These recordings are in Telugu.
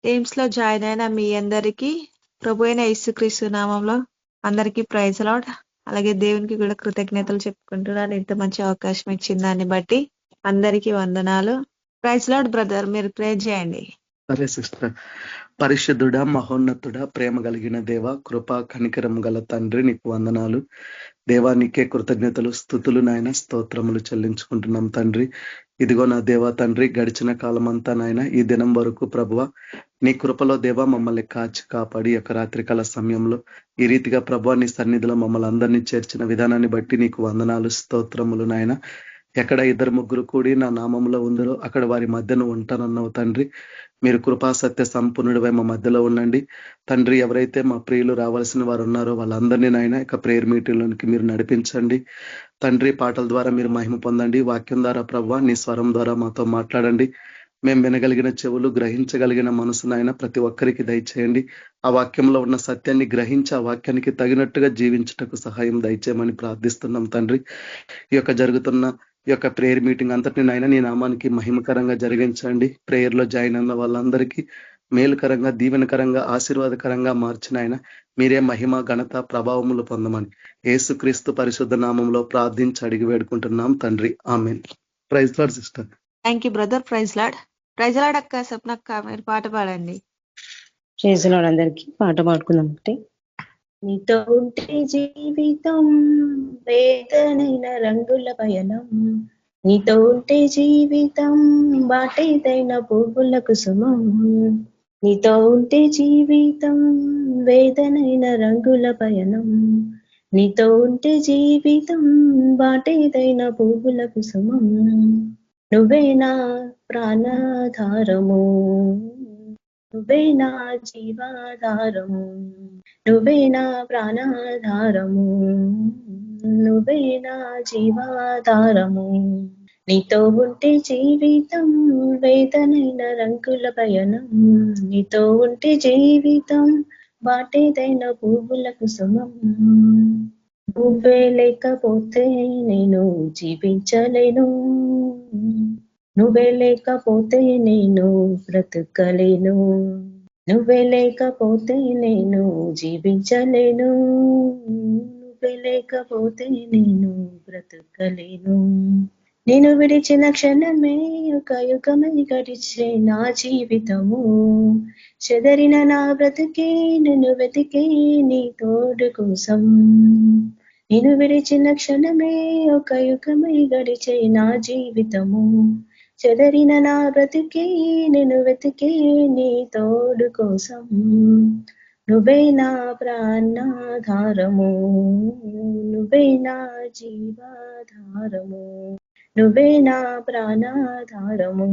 టీమ్స్ లో జాయిన్ అయిన మీ అందరికీ ప్రభు అయిన యేసుక్రీస్తు నామంలో అందరికీ ప్రైజ్ లార్డ్. అలాగే దేవునికి కూడా కృతజ్ఞతలు చెప్పుకుంటున్నాను. ఇంత మంచి అవకాశం ఇచ్చిన దాన్ని బట్టి అందరికీ వందనాలు. ప్రైజ్ లార్డ్ బ్రదర్, మీరు ప్రే చేయండి. సరే సిస్టర్. పరిశుద్ధుడా, మహోన్నతుడా, ప్రేమ కలిగిన దేవ, కృపా కనికరం గల తండ్రి, నీకు వందనాలు దేవా. నీకే కృతజ్ఞతలు, స్తుతులు నాయన, స్తోత్రములు చెల్లించుకుంటున్నాం తండ్రి. ఇదిగో నా దేవా తండ్రి, గడిచిన కాలం అంతా నాయన, ఈ దినం వరకు ప్రభువ నీ కృపలో దేవా మమ్మల్ని కాచి కాపాడి యొక్క రాత్రికాల సమయంలో ఈ రీతిగా ప్రభువ నీ సన్నిధిలో మమ్మల్ని అందరినీ చేర్చిన విధానాన్ని బట్టి నీకు వందనాలు, స్తోత్రములు నాయన. ఎక్కడ 2-3 కూడి నా నామంలో ఉందరో అక్కడ వారి మధ్యన ఉంటానన్నావు తండ్రి. మీరు కృపాసత్య సంపూర్ణుడిపై మా మధ్యలో ఉండండి తండ్రి. ఎవరైతే మా ప్రియులు రావాల్సిన వారు ఉన్నారో వాళ్ళందరినీ నాయన ఇక ప్రేయర్ మీటింగ్లోనికి మీరు నడిపించండి తండ్రి. పాటల ద్వారా మీరు మహిమ పొందండి, వాక్యం ద్వారా ప్రభువా నీ స్వరం ద్వారా మాతో మాట్లాడండి. మేము వినగలిగిన చెవులు, గ్రహించగలిగిన మనసునైనా ప్రతి ఒక్కరికి దయచేయండి. ఆ వాక్యంలో ఉన్న సత్యాన్ని గ్రహించి ఆ వాక్యానికి తగినట్టుగా జీవించుటకు సహాయం దయచేయమని ప్రార్థిస్తున్నాం తండ్రి. ఈ యొక్క జరుగుతున్న ఈ యొక్క ప్రేయర్ మీటింగ్ అంతటిని నాయన నీ నామానికి మహిమకరంగా జరిగించండి. ప్రేయర్ లో జాయిన్ అయిన వాళ్ళందరికీ మేలుకరంగా, దీవెనకరంగా, ఆశీర్వాదకరంగా మార్చిన ఆయన మీరే మహిమ, ఘనత, ప్రభావములు పొందమని యేసుక్రీస్తు పరిశుద్ధ నామంలో ప్రార్థించి అడిగి వేడుకుంటున్నాం తండ్రి, amen. Praise lord sister. Thank you brother. Praise lord. Praise lord అక్క, స్వప్నక్క, మీరు పాట పాడండి. Praise lord. అందరికీ పాట పాడుకుందాం. ఒకటి. నీతో ఉంటే జీవితం వేదనైన రంగుల పయనం, నీతో ఉంటే జీవితం బాటేదైన పువ్వుల కుసుమం, నీతో ఉంటే జీవితం వేదనైన రంగుల పయనం, నీతో ఉంటే జీవితం బాటేదైన పువ్వుల కుసుమం, నువ్వే నా ప్రాణాధారము, నువ్వే నా జీవాధారము, నువ్వే నా ప్రాణాధారము, నువ్వే నా జీవాధారము, నీతో ఉంటే జీవితం వేదనైన రంగుల పయనం, నీతో ఉంటే జీవితం బాటేదైన పువ్వుల కుసుమం, నువ్వే లేకపోతే నేను జీవించలేను, నువ్వే లేకపోతే నేను బ్రతకలేను, నువ్వే లేకపోతే నేను జీవించలేను, నువ్వే లేకపోతే నేను బ్రతకలేను. నేను విడిచిన క్షణమే ఒక యుగమై గడిచే నా జీవితము, చెదరిన నా బ్రతికే నిన్ను వెతికే నీ తోడు కోసం, నేను విడిచిన క్షణమే ఒక యుగమై గడిచే నా జీవితము, చెదరిన నా బ్రతికే నిన్ను వెతికే నీ తోడు కోసం, నువ్వే నా ప్రాణాధారము, నువ్వే నా జీవాధారము, నువ్వే నా ప్రాణాధారము,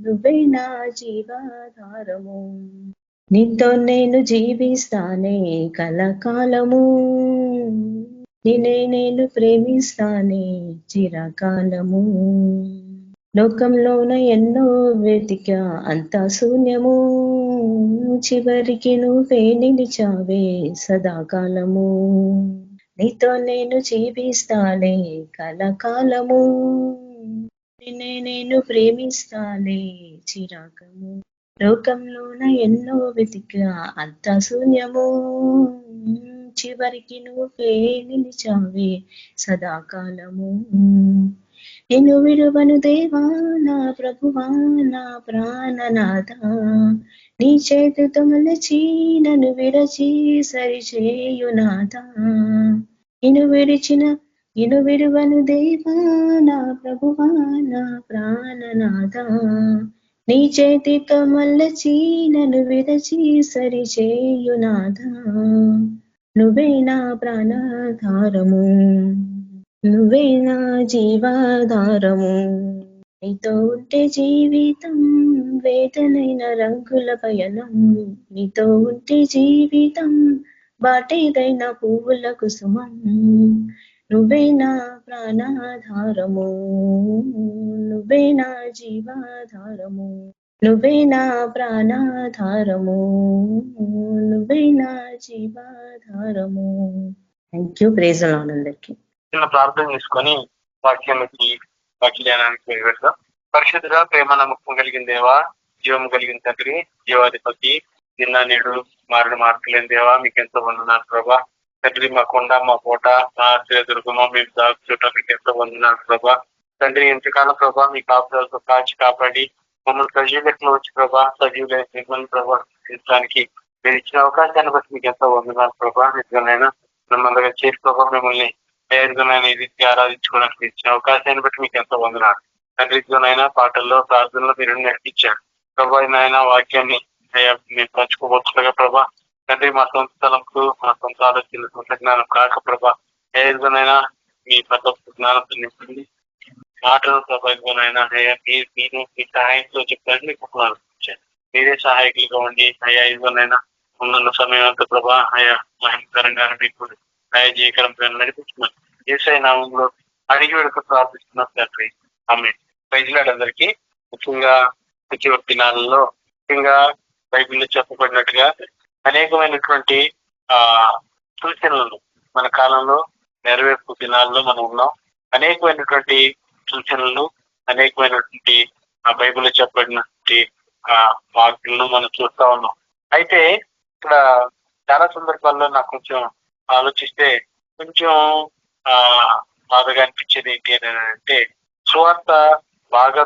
నువ్వే నా జీవాధారము, నీతో నేను జీవిస్తానే కలకాలము, నిన్నే నేను ప్రేమిస్తానే చిరకాలము, లోకంలోన ఎన్నో వెతికా అంతా శూన్యము, చివరికి నువ్వే నిలిచావే సదాకాలము, నీతో నేను జీవిస్తాలే కలకాలము, నిన్నే నేను ప్రేమిస్తాలే చిరాకము, లోకంలోన ఎన్నో వెతికా అంతా శూన్యము, చివరికి నువ్వే నిలిచావే సదాకాలము, నిన్ను విడువను దేవా నా ప్రభువా నా ప్రాణనాథ, నీ చేతితో మలచి నన్ను విరచి సరిచేయునాథ, నిన్ను విడువను దేవా నా ప్రభువా నా ప్రాణనాథ, నీ చేతితో మలచి నన్ను విరచి సరిచేయునాథ, నువ్వే నా ప్రాణాధారము, నువ్వే నా జీవాధారము, నీతో ఉంటే జీవితం వేదనైన రంగుల పయనం, నీతో ఉంటే జీవితం బాటేదైన పువ్వుల కుసుమం, నువ్వే నా ప్రాణాధారము, నువ్వే నా జీవాధారము, నువ్వే నా ప్రాణాధారము, నువ్వే నా జీవాధారము. Thank you. Praise the lord అందరికీ. చిన్న ప్రార్థన చేసుకొని వాక్యానికి వాక్యానికి వెళ్తాం. పరిశుద్ధుడా, ప్రేమ నమ్మకం కలిగిన దేవా, జీవం కలిగిన తండ్రి, జీవాధిపతి, నిన్న నేడు మారడు మార్పులేని దేవా మీకు ఎంతో వందనాలు ప్రభా. తండ్రి మా కొండ, మా కోట, మా దుర్గమ మేము దాచుట మీకు ఎంతో వందనాలు ప్రభా. తండ్రి ఎంతకాలం ప్రభా మీ కాపుదలతో కాచి కాపాడి మమ్మల్ని సజీవులెట్లో వచ్చి ప్రభా, సజీవులైన మిమ్మల్ని ప్రభా తీర్చడానికి మీరు ఇచ్చిన అవకాశాన్ని బట్టి మీకు ఎంతో వందనాలు ప్రభా. నిజంగానైనా మిమ్మల్ని చేసి ప్రభా మిమ్మల్ని ఏదైనా రీతిగా ఆరాధించుకోవడానికి ఇచ్చిన అవకాశాన్ని బట్టి మీకు ఎంతో వందనాలు తండ్రి. ఇదిగోనైనా పాటల్లో ప్రార్థనలో మీరు నడిపించారు ప్రభా. నాయన వాక్యాన్ని మీరు పంచుకోవచ్చుగా ప్రభా. తండ్రి మా సొంత స్థలంకు, మా సొంత ఆలోచనలు, సొంత జ్ఞానం కాక ప్రభా, ఏదైనా మీ పట్ల జ్ఞానంతో నింపండి. మాటలు ప్రభా ఇదిగోనైనా మీరు మీ సహాయంతో చెప్పడానికి మీకు ఉపనాలు ఇచ్చారు. మీరే సహాయకులుగా ఉండి అయ్యా ఇదిగోనైనా ఉన్న సమయం అంతా ప్రభా అయా మహిమకరంగా మీకు జయకరంగా నడిపించమని యేసయ్య నామంలో అడిగి వేడుక ప్రార్థిస్తున్నాం తండ్రి. ఆమేన్. ప్రజలందరికీ ముఖ్యంగా ప్రతి దినాలలో ముఖ్యంగా బైబిల్లో చెప్పబడినట్టుగా అనేకమైనటువంటి సూచనలను మన కాలంలో నెరవేర్పు దినాల్లో మనం ఉన్నాం. అనేకమైనటువంటి సూచనలు, అనేకమైనటువంటి బైబిల్లో చెప్పబడినటువంటి వాక్యాలను మనం చూస్తా ఉన్నాం. అయితే ఇక్కడ చాలా సందర్భాల్లో నాకు కొంచెం ఆలోచిస్తే కొంచెం బాధగా అనిపించేది ఏంటి అని అంటే, సువార్త బాగా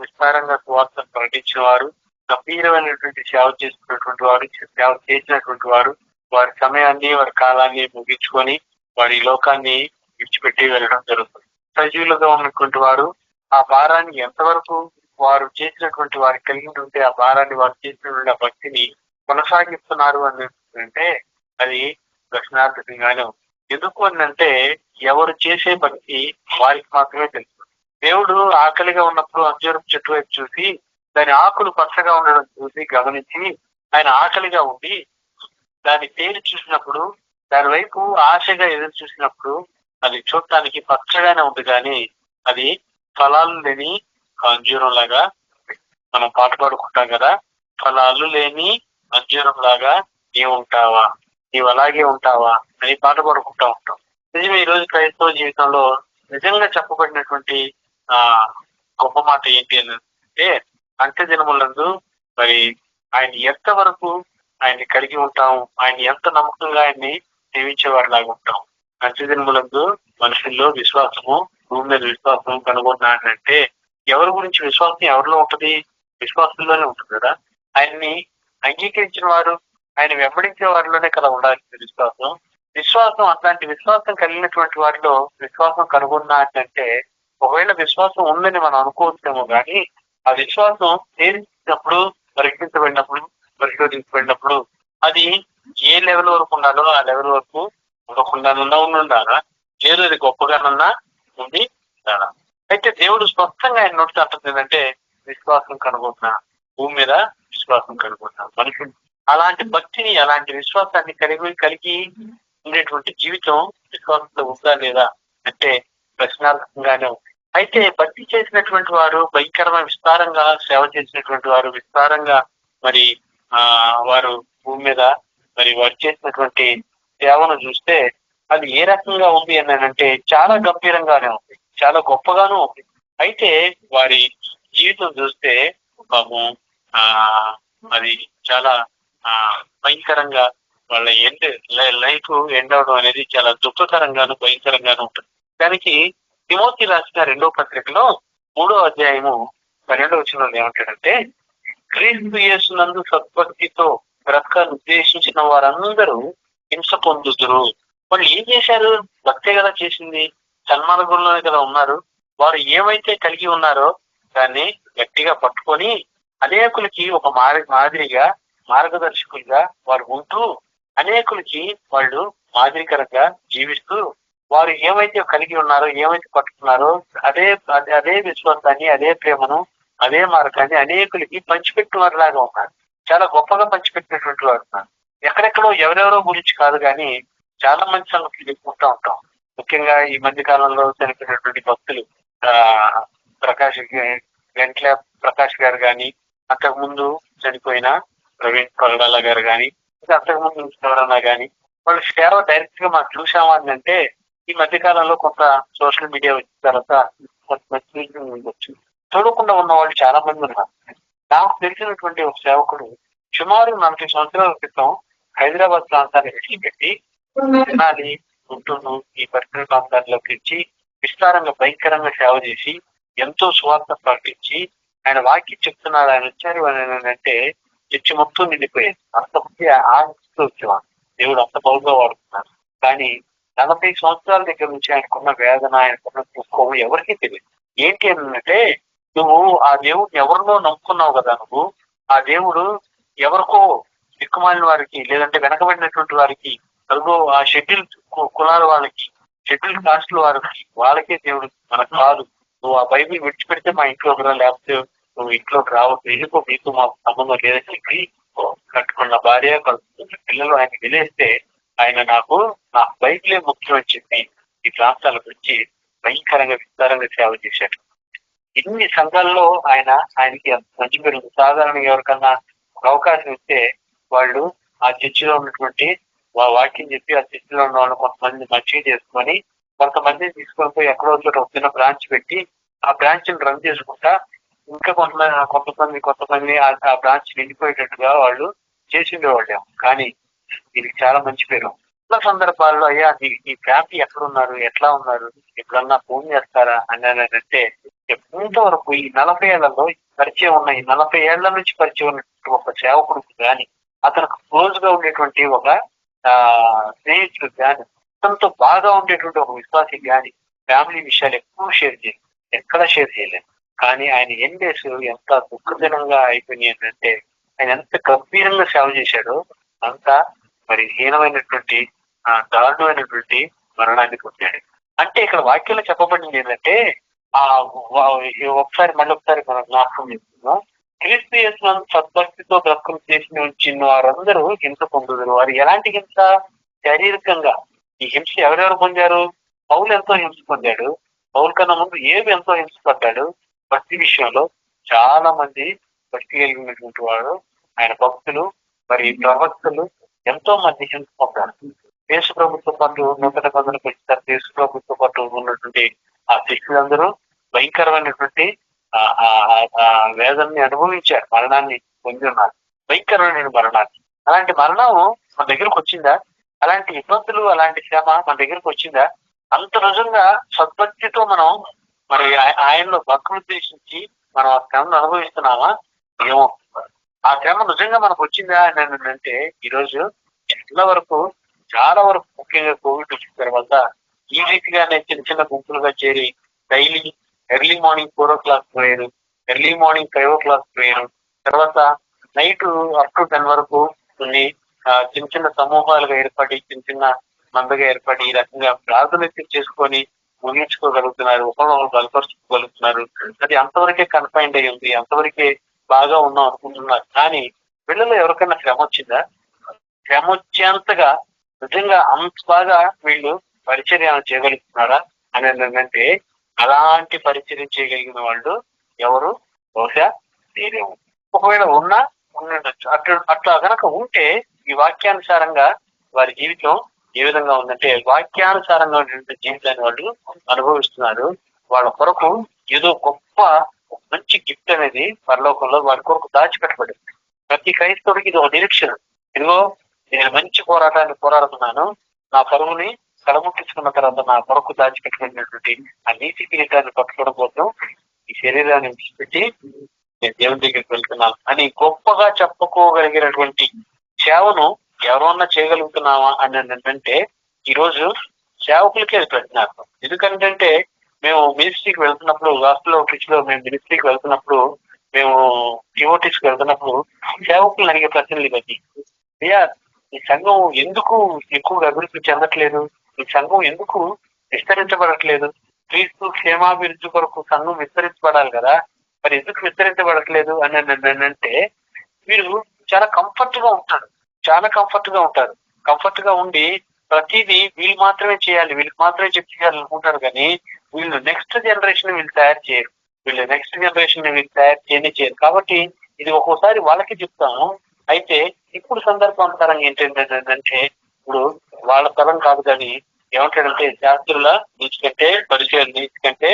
విస్తారంగా సువార్తను ప్రకటించిన వారు, గంభీరమైనటువంటి సేవ చేస్తున్నటువంటి వారు, సేవ చేసినటువంటి వారు వారి సమయాన్ని, వారి కాలాన్ని ముగించుకొని వారి లోకాన్ని విడిచిపెట్టి వెళ్ళడం జరుగుతుంది. సజీవులుగా ఉన్నటువంటి వారు ఆ భారాన్ని ఎంతవరకు వారు చేసినటువంటి వారు కలిగి ఉంటే ఆ భారాన్ని వారు చేసినటువంటి ఆ భక్తిని కొనసాగిస్తున్నారు అని అంటే అది దక్షిణార్థకంగానే ఉంది. ఎందుకు అంటే ఎవరు చేసే భక్తి వారికి మాత్రమే తెలుసు. దేవుడు ఆకలిగా ఉన్నప్పుడు అంజూరపు చెట్టు వైపు చూసి దాని ఆకులు పచ్చగా ఉండడం చూసి గమనించి ఆయన ఆకలిగా ఉండి దాని పేరు చూసినప్పుడు, దాని వైపు ఆశగా ఎదురు చూసినప్పుడు అది చూడటానికి పచ్చగానే ఉంది, కానీ అది ఫలాలు లేని అంజూరం లాగా. మనం పాట పాడుకుంటాం కదా, ఫలాలు లేని అంజూరం లాగా నీవుంటావా, నీవు అలాగే ఉంటావా అని పాట పాడుకుంటా ఉంటాం. నిజమే, ఈ రోజు క్రైస్తవ జీవితంలో నిజంగా చెప్పబడినటువంటి గొప్ప మాట ఏంటి అని అంటే, అంత్య దినములందు మరి ఆయన ఎంత వరకు ఆయన్ని కలిగి ఉంటాం, ఆయన ఎంత నమ్మకంగా ఆయన్ని సేవించేవాడిలాగా ఉంటాం. అంత్య దినములందు మనుషుల్లో విశ్వాసము, భూమి మీద విశ్వాసం కనుగొన్నాడంటే ఎవరి గురించి విశ్వాసం ఎవరిలో ఉంటది? విశ్వాసంలోనే ఉంటుంది కదా. ఆయన్ని అంగీకరించిన వారు, ఆయన వెంబడించే వారిలోనే కదా ఉండాల్సిన విశ్వాసం. విశ్వాసం అట్లాంటి విశ్వాసం కలిగినటువంటి వారిలో విశ్వాసం కనుగొన్నాడంటే, ఒకవేళ విశ్వాసం ఉందని మనం అనుకోవచ్చేమో కానీ ఆ విశ్వాసం తేలినప్పుడు, పరిశోధించబడినప్పుడు అది ఏ లెవెల్ వరకు ఉండాలో ఆ లెవెల్ వరకు ఉండకుండా ఉండాలా, లేదు అది గొప్పగానన్నా ఉంది ఉండాలా. అయితే దేవుడు స్పష్టంగా ఆయన నోటితో అంటుంది ఏంటంటే విశ్వాసం కనుగొన్నా, భూమి మీద విశ్వాసం కనుగొన్నా. మనుషులు అలాంటి భక్తిని, అలాంటి విశ్వాసాన్ని కలిగి ఉండేటువంటి జీవితం విశ్వాసంలో ఉందా లేదా అంటే ప్రశ్నార్థకంగానే ఉంది. అయితే భక్తి చేసినటువంటి వారు, భయంకరమైన విస్తారంగా సేవ చేసినటువంటి వారు, విస్తారంగా మరి వారు భూమి మీద మరి వారు చేసినటువంటి సేవను చూస్తే అది ఏ రకంగా ఉంది అని అంటే చాలా గంభీరంగానే ఉంది, చాలా గొప్పగానూ ఉంది. అయితే వారి జీవితం చూస్తే పాపం అది చాలా భయంకరంగా వాళ్ళ లైఫ్ ఎండ్ అవడం అనేది చాలా దుఃఖకరంగాను భయంకరంగాను ఉంటుంది. దానికి తిమోతి రాసిన 2వ పత్రికలో 3వ అధ్యాయము 12వ వచనంలో ఏమంటాడంటే, క్రీస్తు యేసునందు సద్భక్తితో బ్రతకాన్ని ఉద్దేశించిన వారందరూ హింస పొందుతురు. వాళ్ళు ఏం చేశారు? భక్తే కదా చేసింది, సన్మార్గంలోనే కదా ఉన్నారు. వారు ఏమైతే కలిగి ఉన్నారో దాన్ని గట్టిగా పట్టుకొని అనేకులకి ఒక మాదిరిగా, మార్గదర్శకులుగా వారు ఉంటూ అనేకులకి వాళ్ళు మాదిరికరంగా జీవిస్తూ వారు ఏమైతే కలిగి ఉన్నారో, ఏమైతే పట్టుకున్నారో అదే విశ్వాసాన్ని, అదే ప్రేమను, అదే మార్గాన్ని అనేకులకి పంచిపెట్టిన వారిలాగా ఉన్నారు. చాలా గొప్పగా పంచిపెట్టినటువంటి వారు ఉన్నారు. ఎక్కడెక్కడో ఎవరెవరో గురించి కాదు, కానీ చాలా మంచి సంగతులు చెప్పుకుంటూ ఉంటాం. ముఖ్యంగా ఈ మధ్య కాలంలో చనిపోయినటువంటి భక్తులు వెంట్ల ప్రకాష్ గారు కానీ, అంతకుముందు చనిపోయిన ప్రవీణ్ పగడాల గారు కానీ, ఇంకా అంతకుముందు ఎవరన్నా కానీ వాళ్ళు సేవ డైరెక్ట్ గా మనం చూసామా అని అంటే ఈ మధ్య కాలంలో కొంత సోషల్ మీడియా వచ్చిన తర్వాత కొంత వచ్చింది. చూడకుండా ఉన్న వాళ్ళు చాలా మంది ఉన్నారు. వచ్చినటువంటి ఒక సేవకుడు సుమారు 40 సంవత్సరాల క్రితం హైదరాబాద్ ప్రాంతాన్ని విడిచిపెట్టి తెనాలి, గుంటూరు ఈ పరిసర ప్రాంతాల్లోకి వచ్చి విస్తారంగా భయంకరంగా సేవ చేసి ఎంతో సువార్త ప్రకటించి ఆయన వాక్యం చెప్తున్నాడు. ఆయన వచ్చారు అని అంటే చర్చి మొత్తం నిండిపోయేది. అంతమంది ఆశిస్తూ వచ్చేవాడు. దేవుడు అంత బహుగా వాడుతున్నారు. కానీ 40 సంవత్సరాల దగ్గర నుంచి ఆయనకున్న వేదన, ఆయనకున్న దుఃఖం ఎవరికీ తెలియదు. ఏంటి అంటే నువ్వు ఆ దేవుడిని ఎవరినో నమ్ముకున్నావు కదా, నువ్వు ఆ దేవుడు ఎవరికో దిక్కుమాలిన వారికి, లేదంటే వెనకబడినటువంటి వారికి, అదిగో ఆ షెడ్యూల్ కులాల వాళ్ళకి, షెడ్యూల్ కాస్ట్ల వారికి, వాళ్ళకే దేవుడు మనకు కాదు. నువ్వు ఆ బైబిల్ విడిచిపెడితే మా ఇంట్లోకి రా, లేకపోతే నువ్వు ఇంట్లోకి రావద్దు, ఎందుకో మీకు మాకు సంబంధం లేదని చెప్పి కట్టుకున్న భార్య, కట్టుకున్న పిల్లలు ఆయన వెలేస్తే ఆయన నా బైబిలే ముఖ్యం అని చెప్పి ఈ ప్రాంతాల గురించి భయంకరంగా విస్తారంగా సేవ చేశాడు. ఇన్ని సంఘాల్లో ఆయనకి మంచి పేరు. సాధారణంగా ఎవరికన్నా అవకాశం ఇస్తే వాళ్ళు ఆ చర్చిలో ఉన్నటువంటి వాక్యం చెప్పి ఆ చర్చిలో ఉన్న వాళ్ళు కొంతమంది మంచిగా చేసుకొని కొంతమంది తీసుకొని పోయి ఎక్కడో చోట చిన్న బ్రాంచ్ పెట్టి ఆ బ్రాంచ్ ని రన్ చేసుకుంటా ఇంకా కొంతమంది ఆ బ్రాంచ్ నిండిపోయేటట్టుగా వాళ్ళు చేసిండేవాళ్ళు. కానీ దీనికి చాలా మంచి పేరు. చాలా సందర్భాల్లో అయ్యా ఈ ఫ్యామిలీ ఎక్కడున్నారు, ఎట్లా ఉన్నారు, ఎప్పుడన్నా ఫోన్ చేస్తారా అని అంటే ఎంతవరకు ఈ 40 ఏళ్లలో పరిచయం ఉన్న, ఈ 40 ఏళ్ల నుంచి పరిచయం ఉన్నటువంటి ఒక సేవకుడికి కానీ, అతనికి క్లోజ్ గా ఉండేటువంటి ఒక స్నేహితుడు కానీ, అతనితో బాగా ఉండేటువంటి ఒక విశ్వాసి కానీ ఫ్యామిలీ విషయాలు ఎక్కువ షేర్ చేయలేదు, ఎక్కడ షేర్ చేయలేదు. కానీ ఆయన ఏం చేసి ఎంత దుఃఖజనంగా అయిపోయింది ఏంటంటే ఆయన ఎంత గంభీరంగా సేవ చేశాడో అంత మరి హీనమైనటువంటి దారుణమైనటువంటి మరణాన్ని పొందాడు. అంటే ఇక్కడ వాక్యంలో చెప్పబడింది ఏంటంటే ఒకసారి మనం జ్ఞాపకం చేస్తున్నాం. క్రీస్తు యేసునందు సద్భక్తితో బ్రతుకులు చేసి ఉంచిన వారందరూ హింస పొందుదురు. అది ఎలాంటి హింస? శారీరకంగా. ఈ హింస ఎవరెవరు పొందారు? పౌలు ఎంతో హింస పొందాడు. పౌలు కన్నా ముందు ఏవి ఎంతో హింస పడ్డాడు. భక్తి విషయంలో చాలా మంది భక్తి కలిగినటువంటి వాడు, ఆయన భక్తులు మరి ప్రవక్తలు ఎంతో మంది హింస పొందారు. యేసు ప్రభుత్వ పాటు నూతన బంధువులకు వచ్చిన యేసు ప్రభుత్వ పాటు ఉన్నటువంటి ఆ శిష్యులందరూ భయంకరమైనటువంటి వేదనని అనుభవించారు, మరణాన్ని పొంది ఉన్నారు, భయంకరమైన మరణాన్ని. అలాంటి మరణం మన దగ్గరకు వచ్చిందా? అలాంటి ఇబ్బందులు, అలాంటి శ్రమ మన దగ్గరకు వచ్చిందా? అంత నిజంగా సద్భక్తితో మనం మరి ఆయనలో భక్తులు ఉద్దేశించి మనం ఆ శ్రమను అనుభవిస్తున్నామా? ఏమో. ఆ శ్రమ నిజంగా మనకు వచ్చిందా అని అంటే ఈరోజు చాలా వరకు ముఖ్యంగా కోవిడ్ వచ్చిన తర్వాత ఈ రీతిగానే చిన్న చిన్న గుంపులుగా చేరి daily early morning 4 o'clock prayer, early morning 5 o'clock prayer, తర్వాత నైట్ అప్ టు 10 వరకు కొన్ని చిన్న చిన్న సమూహాలుగా ఏర్పడి, చిన్న మందగా ఏర్పడి ఈ రకంగా ప్రార్థన చేసుకొని ముగించుకోగలుగుతున్నారు, ఒకరినొకరు బలపరుచుకోగలుగుతున్నారు. అది అంతవరకే కన్ఫైన్డ్ అయి ఉంది, అంతవరకే బాగా ఉన్నాం అనుకుంటున్నారు. కానీ వీళ్ళలో ఎవరికైనా శ్రమ వచ్చిందా? శ్రమ వచ్చేంతగా నిజంగా అంత బాగా వీళ్ళు పరిచర్య చేయగలుగుతున్నారా అని అంటే అలాంటి పరిచర్య చేయగలిగిన వాళ్ళు ఎవరు? బహుశా లేరేమో. ఒకవేళ ఉండొచ్చు. అట్లా కనుక ఉంటే ఈ వాక్యానుసారంగా వారి జీవితం ఏ విధంగా ఉందంటే వాక్యానుసారంగా ఉన్నటువంటి జీవితాన్ని వాళ్ళు అనుభవిస్తున్నారు. వాళ్ళ కొరకు ఏదో గొప్ప మంచి గిఫ్ట్ అనేది పరలోకంలో వారి కొరకు దాచిపెట్టబడింది. ప్రతి క్రైస్తవుడికి ఇది ఒక నిరీక్షణ. ఇదిగో నేను మంచి పోరాటాన్ని పోరాడుతున్నాను, నా పరువుని కడముట్టించుకున్న తర్వాత నా కొరకు దాచిపెట్టుకున్నటువంటి ఆ నీతి కిరీటాన్ని పట్టుకోవడం కోసం ఈ శరీరాన్ని విడిచిపెట్టి నేను దేవుని దగ్గరికి వెళ్తున్నాను అని గొప్పగా చెప్పుకోగలిగినటువంటి సేవను ఎవరన్నా చేయగలుగుతున్నావా అని అంటే ఈరోజు సేవకులకే అది ప్రశ్నార్థం. ఎందుకంటే మేము మినిస్ట్రీకి వెళ్తున్నప్పుడు, గాస్పెల్ అవుట్రీచ్ లో మేము మినిస్ట్రీకి వెళ్తున్నప్పుడు, మేము టివోటీస్కి వెళ్తున్నప్పుడు సేవకులను అడిగే ప్రశ్నలు ఇవన్నీ. అయ్యా, ఈ సంఘం ఎందుకు ఎక్కువగా అభివృద్ధి చెందట్లేదు? ఈ సంఘం ఎందుకు విస్తరించబడట్లేదు? క్రీస్తు క్షేమాభివృద్ధి కొరకు సంఘం విస్తరించబడాలి కదా, మరి ఎందుకు విస్తరించబడట్లేదు అని అంటే వీరు చాలా కంఫర్ట్ గా ఉంటారు. కంఫర్ట్ గా ఉండి ప్రతిదీ వీళ్ళు మాత్రమే చేయాలి, వీళ్ళకి మాత్రమే చెప్పాలి అనుకుంటారు. కానీ వీళ్ళు నెక్స్ట్ జనరేషన్ వీళ్ళు తయారు చేయరు. తయారు చేయరు. కాబట్టి ఇది ఒక్కోసారి వాళ్ళకి చెప్తాము. అయితే ఇప్పుడు సందర్భానుసారంగా ఏంటంటే ఇప్పుడు వాళ్ళ తరం కాదు, కానీ ఏమంటాడంటే శాస్త్రుల నీతి కంటే పరిచయం నీతి కంటే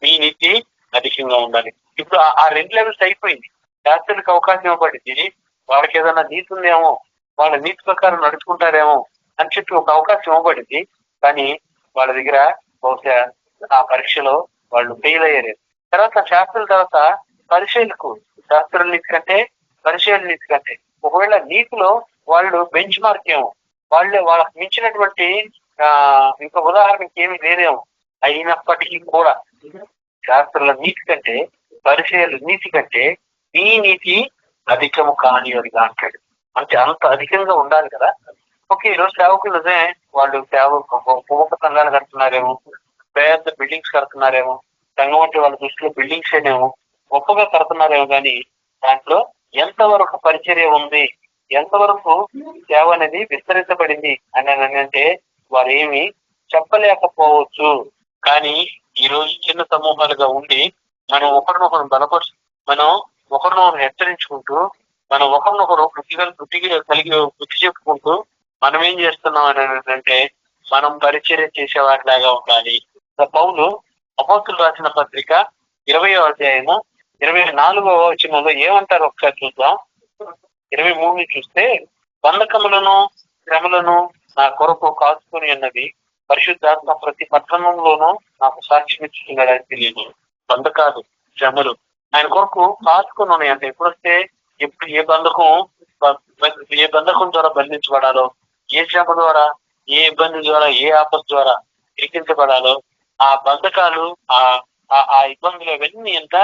మీ నీతి అధికంగా ఉండాలి. ఇప్పుడు ఆ 2 లెవెల్స్ అయిపోయింది. శాస్త్రులకు అవకాశం ఇవ్వబడింది. వాళ్ళకి ఏదైనా నీతి ఉందేమో, వాళ్ళ నీతి ప్రకారం నడుచుకుంటారేమో అని చెప్పి ఒక అవకాశం ఇవ్వబడింది. కానీ వాళ్ళ దగ్గర బహుశా ఆ పరీక్షలో వాళ్ళు ఫెయిల్ అయ్యారు. తర్వాత శాస్త్రుల తర్వాత పరిశీలకు, శాస్త్రుల నీతి కంటే పరిశీలన నీతి కంటే ఒకవేళ నీతిలో వాళ్ళు బెంచ్ మార్క్ ఏమో, వాళ్ళకి మించినటువంటి ఇంకా ఉదాహరణకి ఏమి లేదేమో. అయినప్పటికీ కూడా శాస్త్రుల నీతి కంటే పరిశీలన నీతి కంటే ఈ నీతి అధికము కాని అదిగా అంటాడు. అంటే అంత అధికంగా ఉండాలి కదా. ఓకే, ఈరోజు సేవకులు నిజమే, వాళ్ళు ప్రముఖ సంఘాలు కడుతున్నారేమో, పెద్ద బిల్డింగ్స్ కడుతున్నారేమో, సంఘం అంటే వాళ్ళ దృష్టిలో బిల్డింగ్స్ ఏమో గొప్పగా కడుతున్నారేమో, కానీ దాంట్లో ఎంతవరకు పరిచర్య ఉంది, ఎంతవరకు సేవ అనేది విస్తరించబడింది అని అంటే వారు ఏమి చెప్పలేకపోవచ్చు. కానీ ఈ రోజు చిన్న సమూహాలుగా ఉండి మనం ఒకరినొకరు బలపరుచు, మనం ఒకరినొకరు హెచ్చరించుకుంటూ, మనం ఒకరినొకరు బుద్ధి చెప్పుకుంటూ మనం ఏం చేస్తున్నాం అని అంటే మనం పరిచర్య చేసేవారిలాగా ఉండాలి. పౌలు అపోస్తులు రాసిన పత్రిక 20వ అధ్యాయము 24వ వచనంలో ఏమంటారు ఒకసారి చూద్దాం. 23 చూస్తే, బంధకములను శ్రమలను నా కొరకు కాచుకొని అన్నది పరిశుద్ధాత్మ ప్రతి పట్టణంలోనూ నాకు సాక్ష్యం ఇచ్చుతున్నాడని తెలియదు. బంధకాలు, శ్రమలు ఆయన కొరకు కాచుకొని ఉన్నాయి. అంటే ఎప్పుడొస్తే ఎప్పుడు ఏ బంధకం ద్వారా బంధించబడాలో, ఏ శ్రమ ద్వారా, ఏ ఇబ్బంది ద్వారా, ఏ ఆపద ద్వారా ఎక్కించబడాలో ఆ బంధకాలు, ఆ ఇబ్బందులు అవన్నీ ఎంత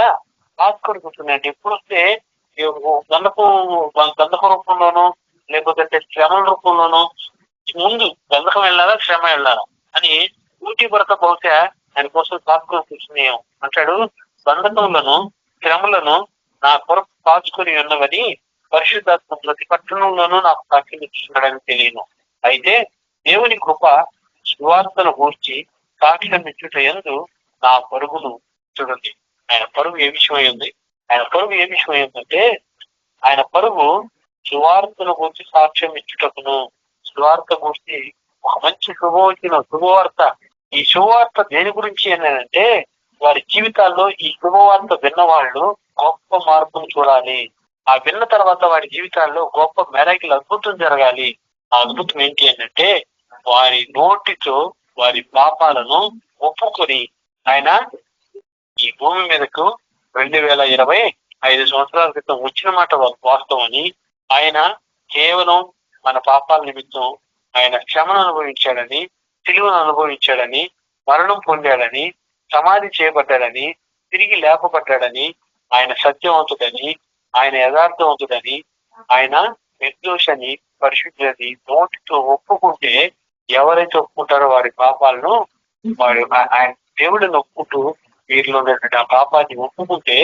కాచుకొని కూర్చున్నాయి. అంటే ఎప్పుడొస్తే బంధక రూపంలోనూ లేకపోతే శ్రమల రూపంలోనూ ముందు బంధకం వెళ్ళాలా శ్రమ వెళ్ళాలా అని ఊటీ భరత బహుశా ఆయన కోసం కాచుకొని కూర్చున్నాం అంటాడు. బంధకములను శ్రమలను నా కొరకు కాచుకొని ఉన్నవని పరిశుద్ధాత్మ ప్రతి పట్టణంలోనూ నాకు సాక్ష్యం ఇస్తున్నాడని తెలియను. అయితే దేవుని కృప సువార్తను గూర్చి సాక్ష్యం ఇచ్చుట యందు నా పరుగును చూడండి. ఆయన పరుగు ఏ విషయమై ఉంది? ఆయన పరుగు ఏ విషయమై ఉందంటే ఆయన పరుగు సువార్తను గూర్చి సాక్ష్యం ఇచ్చుటకును. సువార్త గూర్చి ఒక మంచి శుభవార్త. ఈ శుభవార్త దేని గురించి అంటే వారి జీవితాల్లో ఈ శుభవార్త విన్న వాళ్ళు గొప్ప మార్పును చూడాలి. ఆ విన్న తర్వాత వారి జీవితాల్లో గొప్ప మెరాకిల్ అద్భుతం జరగాలి. ఆ అద్భుతం ఏంటి అంటే వారి నోటితో వారి పాపాలను ఒప్పుకొని ఆయన ఈ భూమి మీదకు 2025 సంవత్సరాల క్రితం వచ్చిన మాట వాస్తవం అని, ఆయన కేవలం మన పాపాల నిమిత్తం ఆయన క్షమను అనుభవించాడని, సిలువను అనుభవించాడని, మరణం పొందాడని, సమాధి చేయబడ్డాడని, తిరిగి లేపబడ్డాడని, ఆయన సత్యవంతుడని, ఆయన యథార్థవంతుడని, ఆయన నిర్దోషని, పరిశుద్ధని నోటితో ఒప్పుకుంటే ఎవరైతే ఒప్పుకుంటారో వారి పాపాలను వారు ఆయన దేవుడిని ఒప్పుకుంటూ వీరిలో ఉన్నటువంటి ఆ పాపాన్ని ఒప్పుకుంటే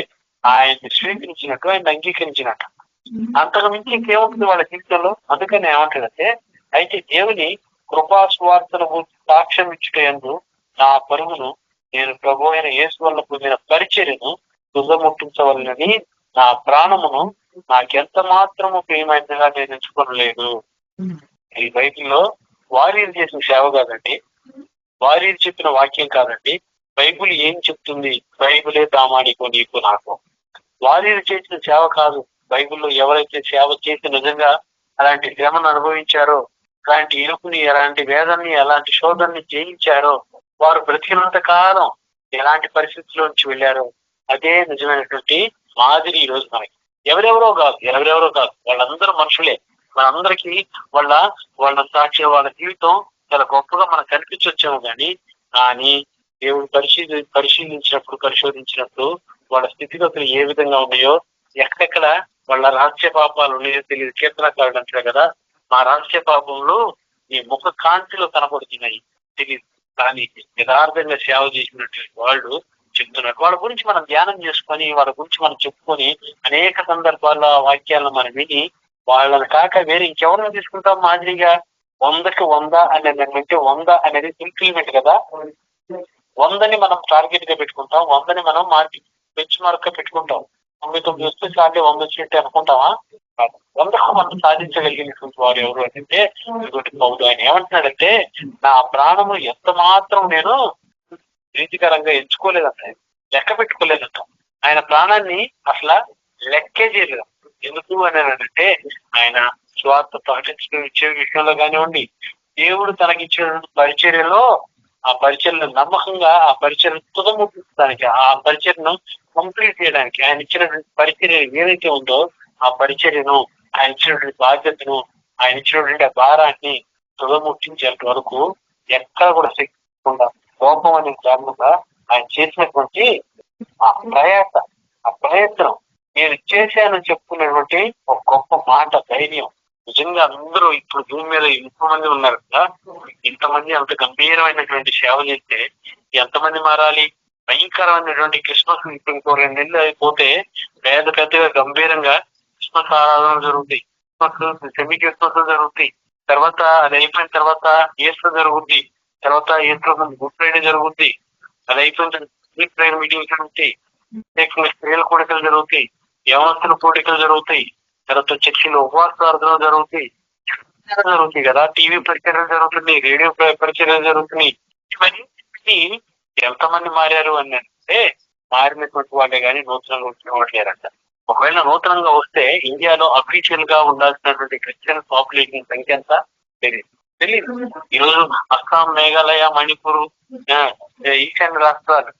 ఆయన్ని స్వీకరించినట్టు, ఆయన అంగీకరించినట్టు. అంతకు మించి ఇంకేముంటుంది వాళ్ళ జీవితంలో? అందుకని ఏమంటాడంటే, అయితే దేవుని కృపా స్వార్థను సాక్ష్యం ఇచ్చుట యందు నా పరుగును నేను ప్రభు అయిన యేసు వల్ల పొందిన పరిచర్యను తుదముట్టించవలనని నా ప్రాణమును నాకెంత మాత్రము ప్రియమైనదిగా నేను ఎంచుకోనలేదు. ఈ బైబిల్లో వారీలు చేసిన సేవ కాదండి, వారీలు చెప్పిన వాక్యం కాదండి. బైబిల్ ఏం చెప్తుంది? బైబిలే ప్రామాణికం నీకు నాకు. వారీలు చేసిన సేవ కాదు. బైబిల్లో ఎవరైతే సేవ చేసి నిజంగా అలాంటి శ్రమను అనుభవించారో, అలాంటి ఇరుకుని, అలాంటి వేదన్ని, అలాంటి శోధనని జయించారో, వారు బ్రతికినంత కాలం ఎలాంటి పరిస్థితుల్లో నుంచి వెళ్ళారో అదే నిజమైనటువంటి మాదిరి ఈ రోజు మనకి. ఎవరెవరో కాదు, వాళ్ళందరూ మనుషులే. మనందరికీ వాళ్ళ సాక్ష్యం, వాళ్ళ జీవితం చాలా గొప్పగా మనకు కనిపించొచ్చాము. కానీ దేవుడు పరిశోధించినప్పుడు వాళ్ళ స్థితిగతులు ఏ విధంగా ఉన్నాయో, ఎక్కడెక్కడ వాళ్ళ రహస్య పాపాలు ఉన్నాయో తెలియదు. కీర్తనకారుడు అంటాడు కదా, మా రహస్య పాపంలో ఈ ముఖ కాంతిలో కనపడుతున్నాయి తెలియదు. కానీ యథార్థంగా సేవ చేసినట్టు వాళ్ళు చెప్తున్నారు. వాళ్ళ గురించి మనం ధ్యానం చేసుకొని, వాళ్ళ గురించి మనం చెప్పుకొని, అనేక సందర్భాల్లో ఆ వాక్యాలను మనం విని వాళ్ళని కాక వేరే ఇంకెవరిని తీసుకుంటాం మాదిరిగా? 100కి 100 అనేది అంటే 100 అనేది ఇంప్లిమెంట్ కదా. 100ని మనం టార్గెట్ గా పెట్టుకుంటాం, 100ని మనం బెంచ్ మార్క్ గా పెట్టుకుంటాం. 99 వస్తే చాలే 100 వచ్చినట్టు అనుకుంటామా? 100కు మనం సాధించగలిగినటువంటి వారు ఎవరు అంటే పౌలు. ఆయన ఏమంటున్నాడంటే, నా ప్రాణము ఎంత మాత్రం నేను ప్రీతికరంగా ఎంచుకోలేదంట, లెక్క పెట్టుకోలేదంట. ఆయన ప్రాణాన్ని అసలు లెక్కే చేయలేదు. ఎందుకు అని అంటే ఆయన స్వార్థ ప్రకటించడం ఇచ్చే విషయంలో కానివ్వండి, దేవుడు తనకిచ్చిన పరిచర్యలో ఆ పరిచర్యను నమ్మకంగా ఆ పరిచర్యను తుదముట్టించడానికి, ఆ పరిచర్యను కంప్లీట్ చేయడానికి, ఆయన ఇచ్చినటువంటి పరిచర్య ఏదైతే ఉందో ఆ పరిచర్యను, ఆయన ఇచ్చినటువంటి బాధ్యతను, ఆయన ఇచ్చినటువంటి ఆ భారాన్ని తుదముట్టించేంత వరకు ఎక్కడ కూడా శక్తికుండా కోపం అనే కారణంగా ఆయన చేసినటువంటి ఆ ప్రయత్నం నేను చేశానని చెప్పుకున్నటువంటి ఒక గొప్ప మాట, ధైర్యం. నిజంగా అందరూ ఇప్పుడు భూమి మీద ఇంతమంది ఉన్నారు కదా, ఇంతమంది అంత గంభీరమైనటువంటి సేవ చేస్తే ఎంతమంది మారాలి? భయంకరమైనటువంటి క్రిస్మస్ ఇంకో 2 నెలలు అయిపోతే పెద్దగా గంభీరంగా క్రిస్మస్ ఆరాధన జరుగుతాయి, సెమీ క్రిస్మస్ జరుగుతాయి. తర్వాత అది అయిపోయిన తర్వాత ఈస్టర్ జరుగుద్ది, తర్వాత ఈస్టర్ గుడ్ ఫ్రైడే జరుగుద్ది, అది అయిపోయిన ప్రేయర్ మీటింగ్స్ జరుగుతాయి, స్త్రీల కోడికలు జరుగుతాయి, యవనస్తుల కోడికలు జరుగుతాయి, తర్వాత చర్చిలో ఉపవాస ప్రార్థనలు జరుగుతాయి కదా, టీవీ పరిచర్యలు జరుగుతున్నాయి, రేడియో పరిచర్యలు జరుగుతున్నాయి. ఇవన్నీ ఎంతమంది మారారు అని అంటే మారినటువంటి వాళ్ళే కానీ నూతనంగా వచ్చిన వాళ్ళు లేరంట. ఒకవేళ నూతనంగా వస్తే ఇండియాలో అఫీషియల్ గా ఉండాల్సినటువంటి క్రిస్టియన్ పాపులేషన్ సంఖ్య ఎంత తెలియదు. ఈరోజు అస్సాం, మేఘాలయ, మణిపూర్, ఈశాన్య రాష్ట్రాలు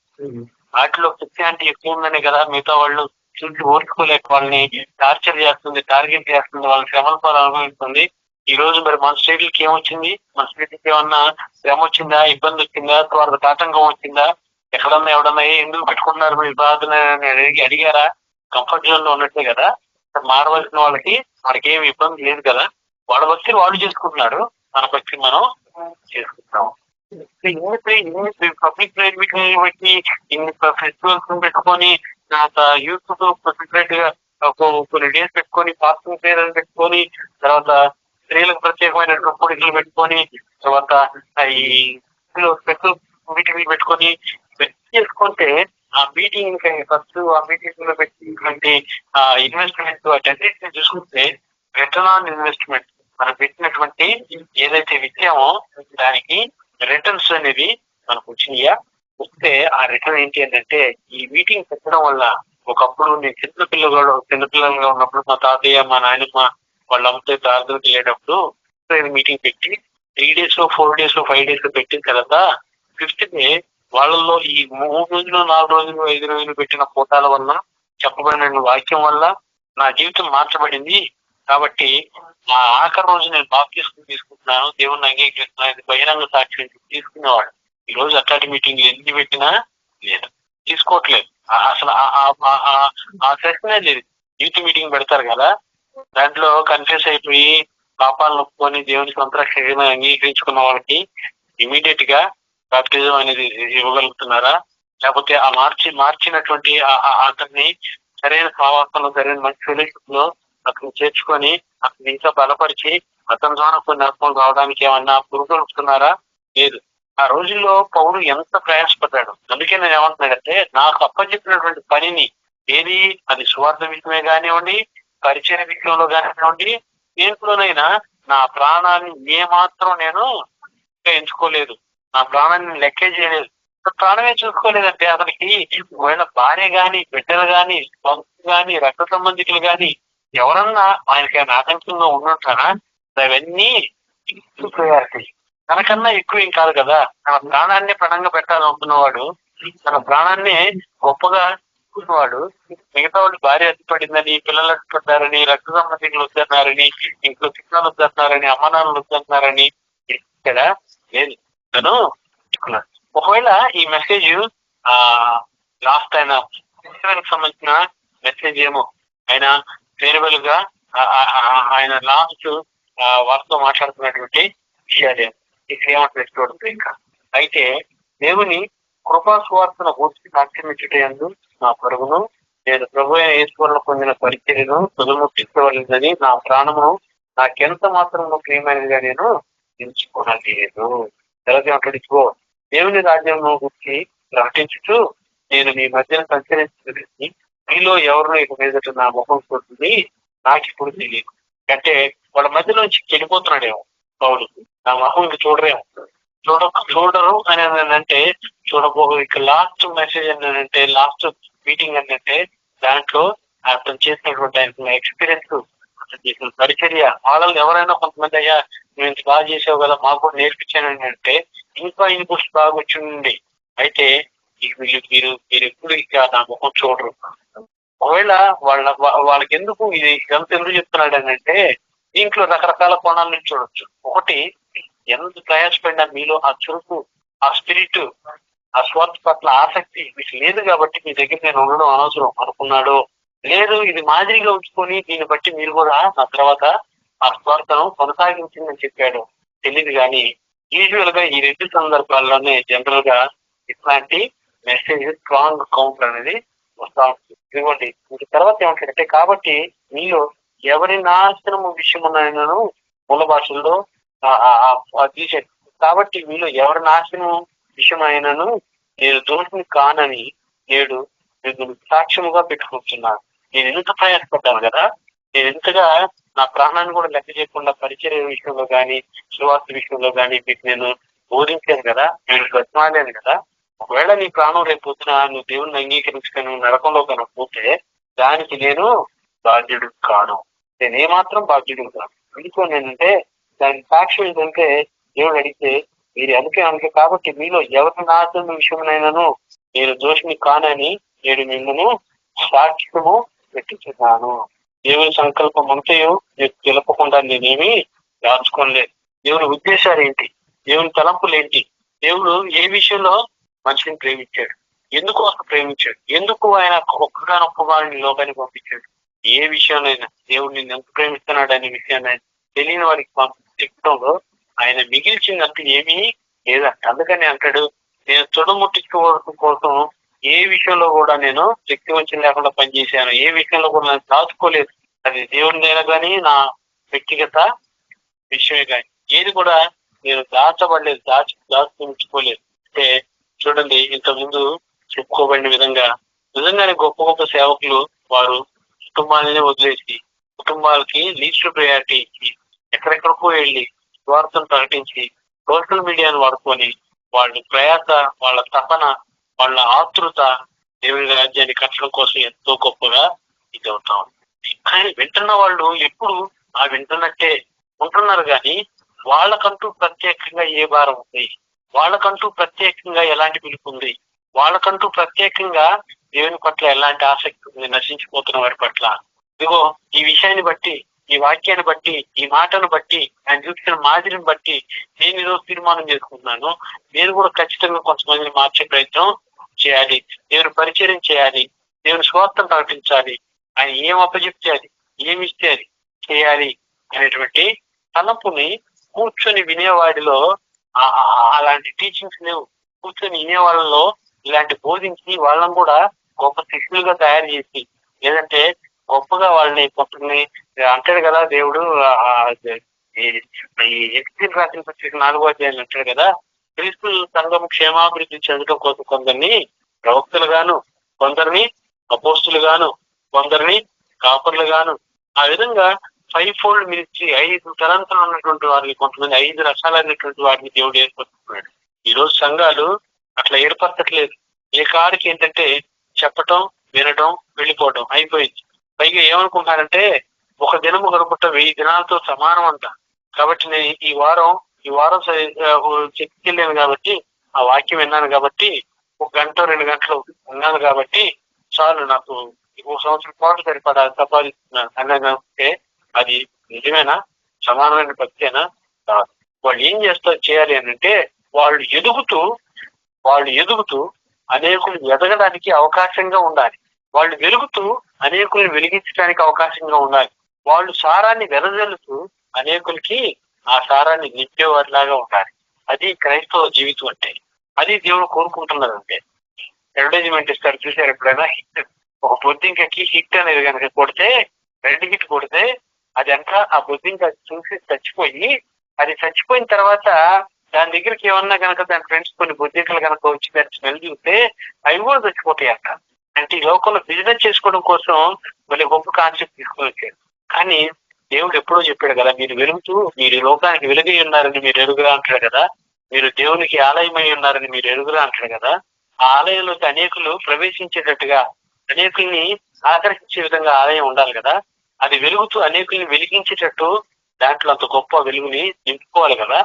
వాటిలో క్రిస్టియానిటీ ఎక్కువ ఉందనే కదా మిగతా వాళ్ళు చూసి ఓర్చుకోలేక వాళ్ళని టార్చర్ చేస్తుంది, టార్గెట్ చేస్తుంది, వాళ్ళని శ్రమల పాలు అనుభవిస్తుంది. ఈ రోజు మరి మన స్టేట్లకి ఏమొచ్చింది? మన స్టేట్లకి ఏమన్నా శ్రమ వచ్చిందా, ఇబ్బంది వచ్చిందా, వాళ్ళకి ఆటంకం వచ్చిందా? ఎక్కడన్నా ఎవడన్నా ఎందుకు పెట్టుకుంటున్నారు మీరు బాధని అడిగారా? కంఫర్ట్ జోన్ లో ఉన్నట్టే కదా. మారవలసిన వాళ్ళకి ఏమి ఇబ్బంది లేదు కదా, వాళ్ళ భక్తి వాళ్ళు చేసుకుంటున్నారు, మన భక్తి మనం చేసుకుంటాం. పబ్లిక్ ప్రేయర్ మీటింగ్ బట్టి ఇన్ని ఫెస్టివల్స్ పెట్టుకొని యూత్ సెపరేట్ గా కొన్ని డేస్ పెట్టుకొని ఫాస్టింగ్ ప్రేయర్ పెట్టుకొని, తర్వాత స్త్రీలకు ప్రత్యేకమైన కోడికలు పెట్టుకొని, తర్వాత ఈ స్పెషల్ మీటింగ్లు పెట్టుకొని చేసుకుంటే ఆ మీటింగ్ ఫస్ట్ ఆ మీటింగ్ లో పెట్టినటువంటి ఇన్వెస్ట్మెంట్ అటన్నిటిని చూసుకుంటే రిటర్న్ ఆన్ ఇన్వెస్ట్మెంట్, మనం పెట్టినటువంటి ఏదైతే విద్యామో దానికి రిటర్న్స్ అనేది మనకు వచ్చినాయా? వస్తే ఆ రిటర్న్ ఏంటి అంటే ఈ మీటింగ్ పెట్టడం వల్ల, ఒకప్పుడు నేను చిన్నపిల్లలుగా ఉన్నప్పుడు మా తాతయ్య, మా నాయనమ్మ వాళ్ళు అమ్మతో ప్రార్థనకి వెళ్ళేటప్పుడు మీటింగ్ పెట్టి 3 days, 4 days, 5 days పెట్టిన తర్వాత 5th డే వాళ్ళల్లో ఈ 3 రోజులు, 4 రోజులు, 5 రోజులు పెట్టిన ఫోటాల వల్ల, చెప్పబడిన వాక్యం వల్ల నా జీవితం మార్చబడింది. కాబట్టి నా ఆఖరి రోజు నేను తీసుకుంటున్నాను, దేవుణ్ణి అంగీకరిస్తున్నాను, ఇది బహిరంగ సాక్షి తీసుకునేవాడు. ఈ రోజు అట్లాంటి మీటింగ్ ఎన్ని పెట్టినా లేదు, తీసుకోవట్లేదు. అసలు ఆ సెషనే లేదు. యూత్ మీటింగ్ పెడతారు కదా, దాంట్లో కన్ఫ్యూజ్ అయిపోయి పాపాలను ఒప్పుకొని దేవుని సంరక్షణ అంగీకరించుకున్న వాళ్ళకి ఇమీడియట్ గా బాప్టిజం అనేది ఇవ్వగలుగుతున్నారా? లేకపోతే ఆ మార్చినటువంటి అతన్ని సరైన సహవాసంలో, సరైన మంచి ఫెలోషిప్ లో అతను చేర్చుకొని అతను ఇంకా బలపరిచి అతని ద్వారా కొన్ని ఆత్మలు రావడానికి ఏమన్నా పురుగొలుపుతున్నారా? లేదు. ఆ రోజుల్లో పౌలు ఎంత ప్రయాసపడ్డాడు. అందుకే నేను ఏమంటున్నాడంటే, నాకు అప్పచెప్పినటువంటి పనిని ఏది అది సువార్త విషయమే కానివ్వండి, పరిచయ విషయంలో కానివ్వండి, దేంట్లోనైనా నా ప్రాణాన్ని ఏమాత్రం నేను ఎంచుకోలేదు, నా ప్రాణాన్ని లెక్కే చేయలేదు. ప్రాణమే చూసుకోలేదంటే అతనికి ఒకవేళ భార్య గాని, బిడ్డలు గాని, బంధువులు గాని, రక్త సంబంధికులు గాని ఎవరన్నా ఆయనకి ఆటంకంగా ఉండుంటారా? అవన్నీ ప్రయారిటీ. తనకన్నా ఎక్కువ ఏం కాదు కదా. తన ప్రాణాన్ని పణంగా పెట్టాలనుకున్నవాడు, తన ప్రాణాన్ని గొప్పగా చూసుకున్నవాడు, మిగతా వాళ్ళు భార్య అడ్డుపడిందని, పిల్లలు అడ్డుపడ్డారని, రక్త సంబంధికులు వస్తున్నారని, ఇంట్లో చిత్రాలు వస్తున్నారని, అమ్మనాన్నలు వస్తున్నారని కదా లేదు. తను ఒకవేళ ఈ మెసేజ్ లాస్ట్ ఆయన సంబంధించిన మెసేజ్ ఏమో ఆయన ఫేర్వెల్ గా ఆయన లాస్ట్ వారితో మాట్లాడుతున్నటువంటి విషయాలే ఇక్కడ ఏమంటారు చూడండి. ఇంకా అయితే దేవుని కృపా సువార్తను పూర్తి సాక్ష్యమిచ్చుటయందు నా పరుగును, నేను ప్రభు అయిన యేసు పొందిన పరిచర్యను తుదముట్టించవలెనని నా ప్రాణమును నాకెంత మాత్రము ప్రియమైనదిగా నేను ఎంచుకోనలేదు. తెలగో దేవుని రాజ్యంలో గురించి ప్రకటించుచు నేను మీ మధ్యన సంచరించి మీలో ఎవరినో ఇక మీదట నా ముఖం చూస్తుంది నాకు ఇప్పుడు తెలియదు. అంటే వాళ్ళ మధ్యలోంచి వెళ్ళిపోతున్నాడేమో పౌలు, నా ముఖం ఇంక చూడరు అని అంటే చూడబో. ఇక లాస్ట్ మెసేజ్ ఏంటంటే, లాస్ట్ మీటింగ్ ఏంటంటే దాంట్లో అతను చేసినటువంటి ఆయన ఎక్స్పీరియన్స్, అతను చేసిన పరిచర్య, వాళ్ళని ఎవరైనా కొంతమంది అయ్యా నువ్వు ఇంత బాగా చేసావు కదా మాకు కూడా నేర్పించాను అంటే ఇంకా ఇన్పుట్స్ బాగా వచ్చింది. అయితే మీరు ఎప్పుడు ఇక నా ముఖం చూడరు. ఒకవేళ వాళ్ళకి ఎందుకు ఇదంతా ఎందుకు చెప్తున్నాడు అని అంటే దీంట్లో రకరకాల కోణాల నుంచి చూడొచ్చు. ఒకటి, ఎంత ప్రయాసపడినా మీలో ఆ చురుకు, ఆ స్పిరిట్, ఆ స్వార్థ పట్ల ఆసక్తి మీకు లేదు కాబట్టి మీ దగ్గర నేను ఉండడం అనవసరం అనుకున్నాడు. లేదు ఇది మాదిరిగా ఉంచుకొని దీన్ని బట్టి మీరు కూడా ఆ తర్వాత ఆ స్వార్థను కొనసాగించిందని చెప్పాడు తెలియదు. కానీ యూజువల్ గా ఈ రెండు సందర్భాల్లోనే జనరల్ గా ఇట్లాంటి మెసేజ్ స్ట్రాంగ్ కౌంటర్ అనేది వస్తా ఉంటుంది. ఇదిగోండి ఇంక తర్వాత ఏమంటాడంటే కాబట్టి మీలో ఎవరి నాశనము విషయమునైనను మూల భాషల్లో తీసేది. కాబట్టి మీలో ఎవరి నాశనం విషయమైనను నేను దోషిని కానని నేడు నేను సాక్ష్యముగా పెట్టుకుంటున్నాను. నేను ఎంత ప్రయాసపడ్డాను కదా, నేను ఎంతగా నా ప్రాణాన్ని కూడా లెక్క చేయకుండా పరిచర్య విషయంలో కానీ సువార్త విషయంలో కానీ మీకు నేను బోధించాను కదా, నేను గతమాలేను కదా. ఒకవేళ నీ ప్రాణం రేపు పొద్దున నువ్వు దేవుణ్ణి అంగీకరించుకొని నరకంలో కనుక పోతే దానికి నేను బాధ్యుడు కాను, నేను ఏమాత్రం బాధ్యుడు కాను. ఎందుకో నేనంటే దాని సాక్ష్యం ఏంటంటే దేవుడు అడిగితే మీరు అనుకే కాబట్టి మీలో ఎవరి నాశనం విషయమైనను నేను దోషిని కానని నేను మిమ్మల్ని సాక్ష్యము పెట్టుచున్నాను. దేవుని సంకల్పం అంతయు మీకు తెలపకుండా నేనేమి దాచుకోలేదు. దేవుని ఉద్దేశాలు ఏంటి, దేవుని తలంపులు ఏంటి, దేవుడు ఏ విషయంలో మనిషిని ప్రేమించాడు, ఎందుకు అసలు ప్రేమించాడు, ఎందుకు ఆయన ఒక్కగానొక్క వారిని లోకానికి పంపించాడు, ఏ విషయంలోనైనా దేవుడు నిన్ను ఎంత ప్రేమిస్తున్నాడు అనే విషయాన్ని తెలియని వారికి చెప్పడంలో ఆయన మిగిల్చినట్టు ఏమీ లేదంట. అందుకని అంటాడు నేను తుడముట్టించుకోవడం కోసం ఏ విషయంలో కూడా నేను శక్తివంచన లేకుండా పనిచేశాను, ఏ విషయంలో కూడా నేను దాచుకోలేదు. అది దేవుడినైనా కానీ నా వ్యక్తిగత విషయమే కానీ ఏది కూడా నేను దాచబడలేదు, దాచుకోలేదు. అంటే చూడండి ఇంతకుముందు చెప్పుకోబడిన విధంగా నిజంగానే గొప్ప గొప్ప సేవకులు వారు కుటుంబాలనే వదిలేసి కుటుంబాలకి లీస్ట్ ప్రయారిటీ ఇచ్చి ఎక్కడెక్కడికో వెళ్ళి స్వార్థను ప్రకటించి సోషల్ మీడియాను వాడుకొని వాళ్ళ ప్రయాస, వాళ్ళ తపన, వాళ్ళ ఆతృత దేవుని రాజ్యాన్ని కట్టడం కోసం ఎంతో గొప్పగా ఇది అవుతాం. కానీ వింటున్న వాళ్ళు ఎప్పుడు ఆ వింటున్నట్టే ఉంటున్నారు. కానీ వాళ్ళకంటూ ప్రత్యేకంగా ఏ భారం ఉంది, వాళ్ళకంటూ ప్రత్యేకంగా ఎలాంటి పిలుపు ఉంది, వాళ్ళకంటూ ప్రత్యేకంగా దేవుని పట్ల ఎలాంటి ఆసక్తి ఉంది నశించిపోతున్న వారి పట్ల. ఇదిగో ఈ విషయాన్ని బట్టి, ఈ వాక్యాన్ని బట్టి, ఈ మాటను బట్టి, ఆయన చూపించిన మాదిరిని బట్టి నేను ఈరోజు తీర్మానం చేసుకుంటున్నాను, నేను కూడా ఖచ్చితంగా కొంతమందిని మార్చే ప్రయత్నం చేయాలి, దేవుని పరిచయం చేయాలి, దేవుని స్వార్థం ప్రకటించాలి, ఆయన ఏం అప్పచెప్తే అది, ఏమి ఇస్తే అది చేయాలి అనేటువంటి తలంపుని కూర్చొని వినేవాడిలో అలాంటి టీచింగ్స్ లేవు. కూర్చొని వినేవాళ్ళలో ఇలాంటి బోధించి వాళ్ళని కూడా గొప్ప శిష్యులుగా తయారు చేసి, లేదంటే గొప్పగా వాళ్ళని కొంతని అంటాడు కదా దేవుడు ఈ ఎక్స్పీరియన్స్ రాసిన పత్రిక 4వ అధ్యాయం అంటాడు కదా, క్రీస్తు సంఘం క్షేమాభివృద్ధి చెందడం కోసం కొందరిని ప్రవక్తలు గాను, కొందరిని అపోస్తులు గాను, కొందరిని కాపర్లు గాను, ఆ విధంగా 5 fold మినిస్ట్రీ 5 తలంతులు ఉన్నటువంటి వారికి, కొంతమంది 5 రకాలైనటువంటి వాటిని దేవుడు ఏర్పరుస్తున్నాడు. ఈ రోజు సంఘాలు అట్లా ఏర్పరచట్లేదు. ఏ కాడికి ఏంటంటే చెప్పటం, వినటం, వెళ్ళిపోవడం అయిపోయింది. పైగా ఏమనుకుంటున్నారంటే ఒక దినము గడుపుట 1000 దినాలతో సమానం అంట. కాబట్టి నేను ఈ వారం చర్చికి వెళ్ళాను కాబట్టి, ఆ వాక్యం విన్నాను కాబట్టి, 1 గంట 2 గంటలు ఉన్నాను కాబట్టి చాలు, నాకు 1 సంవత్సరం పాటు సరిపడా సంపాదిస్తున్నాను అన్నదంటే అది నిజమేనా? సమానమైన భక్తేనా? కాదు. వాళ్ళు ఏం చేయాలి అని అంటే వాళ్ళు ఎదుగుతూ అనేకులు ఎదగడానికి అవకాశంగా ఉండాలి. వాళ్ళు వెలుగుతూ అనేకుల్ని వెలిగించడానికి అవకాశంగా ఉండాలి. వాళ్ళు సారాన్ని వెదజల్లుతూ అనేకులకి ఆ సారాన్ని నింపేవారిలాగా ఉండాలి. అది క్రైస్తవ జీవితం అంటే. అది దేవుడు కోరుకుంటున్నారంటే. అడ్వర్టైజ్మెంట్ ఇస్తారు చూసారు ఎప్పుడైనా? హిట్, ఒక బొద్దింకకి హిట్ అనేది కనుక కొడితే, రెడ్ హిట్ కొడితే అది అంతా ఆ బొద్దింక చూసి చచ్చిపోయి, అది చచ్చిపోయిన తర్వాత దాని దగ్గరికి ఏమన్నా కనుక దాని ఫ్రెండ్స్ కొన్ని బొద్దింకలు కనుక వచ్చి దాని స్మెల్ చూస్తే అవి కూడా చచ్చిపోతాయి అంట. అంటే ఈ లోకంలో బిజినెస్ చేసుకోవడం కోసం మళ్ళీ గొప్ప కాన్సెప్ట్ తీసుకొని వచ్చాడు. కానీ దేవుడు ఎప్పుడో చెప్పాడు కదా, మీరు వెలుగుతూ మీరు లోకానికి వెలుగై ఉన్నారని మీరు ఎరుగురా అంటాడు కదా, మీరు దేవునికి ఆలయమై ఉన్నారని మీరు ఎరుగురా అంటాడు కదా. ఆ ఆలయంలోకి అనేకులు ప్రవేశించేటట్టుగా, అనేకుల్ని ఆకర్షించే విధంగా ఆలయం ఉండాలి కదా. అది వెలుగుతూ అనేకుల్ని వెలిగించేటట్టు దాంట్లో అంత గొప్ప వెలుగుని నింపుకోవాలి కదా.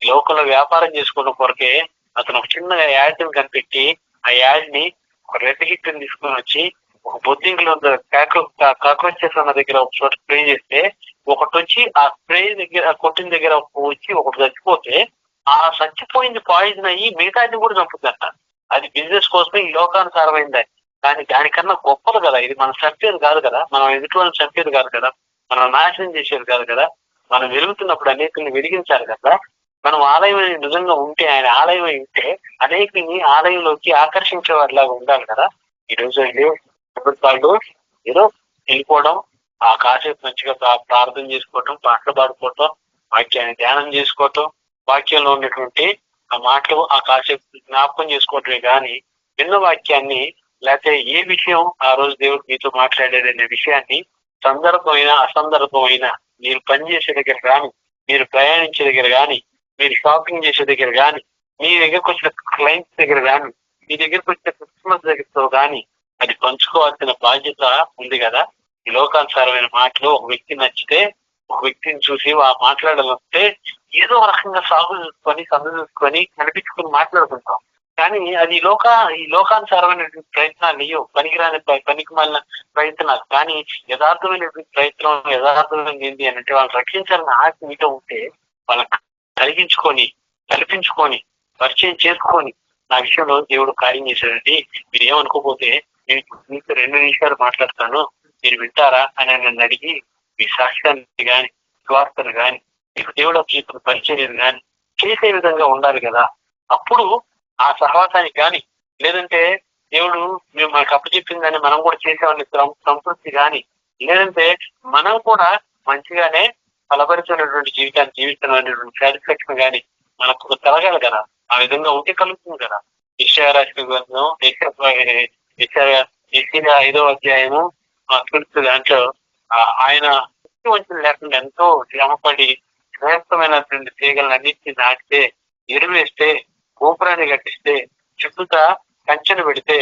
లోకంలో వ్యాపారం చేసుకోవడం కొరకే అతను ఒక చిన్న యాడ్ ని కనిపెట్టి ఆ యాడ్ ని ఒక రెడ్ హిట్ తీసుకొని వచ్చి ఒక బొద్దింకలో కాక్రోచెస్ అన్న దగ్గర ఒక చోట స్ప్రే చేస్తే ఒకటి వచ్చి ఆ స్ప్రే దగ్గర కొట్టిన దగ్గర వచ్చి ఒకటి చచ్చిపోతే ఆ చచ్చిపోయింది పాయిజన్ అయ్యి మిగతాది కూడా చంపుతుందంట. అది బిజినెస్ కోసమే ఈ లోకానుసారమైంది. కానీ దానికన్నా గొప్పది కదా ఇది. మనం చంపేది కాదు కదా, మనం ఎదుటి వాళ్ళని చంపేది కాదు కదా, మనం నాశనం చేసేది కాదు కదా. మనం వెలుగుతున్నప్పుడు అనేకుల్ని వెలిగించాలి కదా. మనం ఆలయం నిజంగా ఉంటే, ఆయన ఆలయం ఉంటే అనేకుల్ని ఆలయంలోకి ఆకర్షించే వారిలాగా ఉండాలి కదా. ఈ రోజు వాళ్ళు ఏదో వెళ్ళిపోవడం, ఆ కాసేపు మంచిగా ప్రార్థన చేసుకోవటం, పాటలు పాడుకోవటం, వాక్యాన్ని ధ్యానం చేసుకోవటం, వాక్యంలో ఉన్నటువంటి ఆ మాటలు ఆ కాసేపు జ్ఞాపకం చేసుకోవటమే కానీ విన్న వాక్యాన్ని లేకపోతే ఏ విషయం ఆ రోజు దేవుడు మీతో మాట్లాడేదనే విషయాన్ని సందర్భమైన అసందర్భమైన మీరు పనిచేసే దగ్గర కానీ, మీరు ప్రయాణించే దగ్గర కానీ, మీరు షాపింగ్ చేసే దగ్గర కానీ, మీ దగ్గరకు వచ్చిన క్లయింట్స్ దగ్గర కానీ, మీ దగ్గరకు వచ్చిన కస్టమర్స్ దగ్గరతో కానీ అది పంచుకోవాల్సిన బాధ్యత ఉంది కదా. ఈ లోకానుసారమైన మాటలు ఒక వ్యక్తి నచ్చితే, ఒక వ్యక్తిని చూసి మాట్లాడాలంటే ఏదో రకంగా సాగు చూసుకొని సందు చూసుకొని కనిపించుకొని మాట్లాడుకుంటాం. కానీ అది ఈ లోకానుసారమైన ప్రయత్నాలు లేవు, పనికి మాలిన ప్రయత్నాలు. కానీ యథార్థమైన ప్రయత్నం, యథార్థమైనది ఏంటి అని అంటే వాళ్ళని రక్షించాలని ఆశ మీతో ఉంటే వాళ్ళని కల్పించుకొని పరిచయం చేసుకొని నా విషయంలో దేవుడు కార్యం చేశాడండి, మీరు ఏమనుకోపోతే నేను మీకు 2 నిమిషాలు మాట్లాడతాను, మీరు వింటారా అని నన్ను అడిగి మీ సాక్ష్యాన్ని కానీ, స్వార్థను కానీ, మీకు దేవుడు చేసిన పరిచయం కానీ చేసే విధంగా ఉండాలి కదా. అప్పుడు ఆ సహవాసానికి కానీ, లేదంటే దేవుడు మేము మనకు అప్పచెప్పిందని మనం కూడా చేసేవాడిని సంతృప్తి కానీ, లేదంటే మనం కూడా మంచిగానే ఫలపరిచినటువంటి జీవితాన్ని జీవిస్తున్నటువంటి సాటిస్ఫాక్షన్ కానీ మనకు కలగాలి కదా. ఆ విధంగా ఉంటే కలుగుతుంది కదా. యెషయా రాసిన గ్రంథం 5వ అధ్యాయము దాంట్లో ఆయన వంచన లేకుండా ఎంతో శ్రమపడి శ్రేష్టమైనటువంటి తీగలన్నింటినీ నాటితే, ఎరువేస్తే, గోపురాన్ని కట్టిస్తే, చుట్టూతా కంచెను పెడితే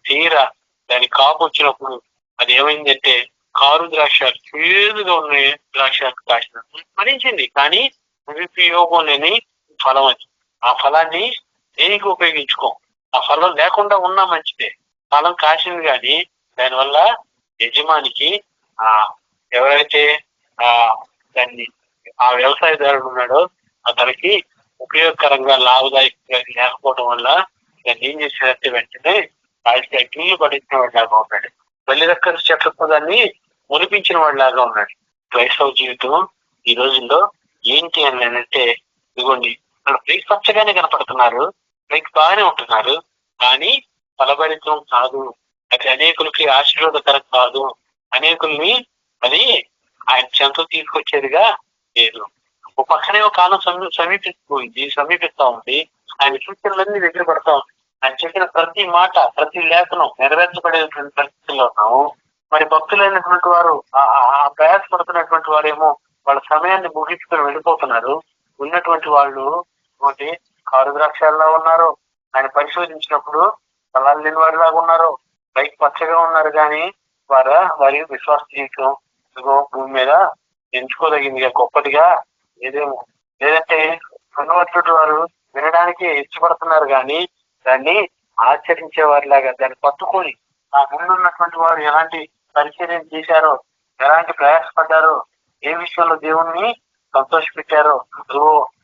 తీరా దాని కాపు వచ్చినప్పుడు అది ఏమైందంటే కారు ద్రాక్ష, చేదుగా ఉన్న ద్రాక్ష కాసిన మరించింది. కానీ ఉపయోగం లేని ఫలం అది. ఆ ఫలాన్ని దేనికి ఉపయోగించుకోం. ఆ ఫలం లేకుండా ఉన్నా మంచిదే. ఫలం కాసింది కానీ దానివల్ల యజమానికి ఎవరైతే దాన్ని ఆ వ్యవసాయదారుడు ఉన్నాడో అతనికి ఉపయోగకరంగా లాభదాయకంగా లేకపోవడం వల్ల దాన్ని ఏం చేశారంటే వెంటనే వాటికి గిల్లు పడించిన వాడిలాగా ఉన్నాడు. బల్లిరక్కల చెట్లతో దాన్ని మునిపించిన వాడిలాగా ఉన్నాడు. క్రైస్తవ జీవితం ఈ రోజుల్లో ఏంటి అని అంటే, ఇదిగోండి వాళ్ళు పైకి పచ్చగానే కనపడుతున్నారు, పైకి బాగానే ఉంటున్నారు, కానీ ఫలభరితం కాదు, అది అనేకులకి ఆశీర్వాదకరం కాదు, అనేకుల్ని అది ఆయన చెంత తీసుకొచ్చేదిగా లేదు. ఒక పక్కనే ఒక కాలం సమీపిస్తా ఉంది. ఆయన సూచనలన్నీ దగ్గర పడతా ఉంది. ఆయన చెప్పిన ప్రతి మాట, ప్రతి లేఖనం నెరవేర్చబడేటువంటి పరిస్థితుల్లో ఉన్నాము. మరి భక్తులైనటువంటి వారు ప్రయాసపడుతున్నటువంటి వారేమో వాళ్ళ సమయాన్ని ముగించుకొని వెళ్ళిపోతున్నారు. ఉన్నటువంటి వాళ్ళు ఒకటి కారు ద్రాక్షాల్లో ఉన్నారు, ఆయన పరిశోధించినప్పుడు ఫలాలు లేని వారిలాగా ఉన్నారు, పైకి పచ్చగా ఉన్నారు, కానీ వారి విశ్వాస జీవితం భూమి మీద ఎంచుకోదగిందిగా గొప్పదిగా ఏదేమో. లేదంటే ఉన్నటువంటి వారు వినడానికి ఇష్టపడుతున్నారు కానీ దాన్ని ఆచరించే వారిలాగా దాన్ని పట్టుకొని ఆ ముందున్నటువంటి వారు ఎలాంటి పరిచర్య చేశారో, ఎలాంటి ప్రయాసపడ్డారో, ఏ విషయంలో దేవుణ్ణి సంతోషపెట్టారో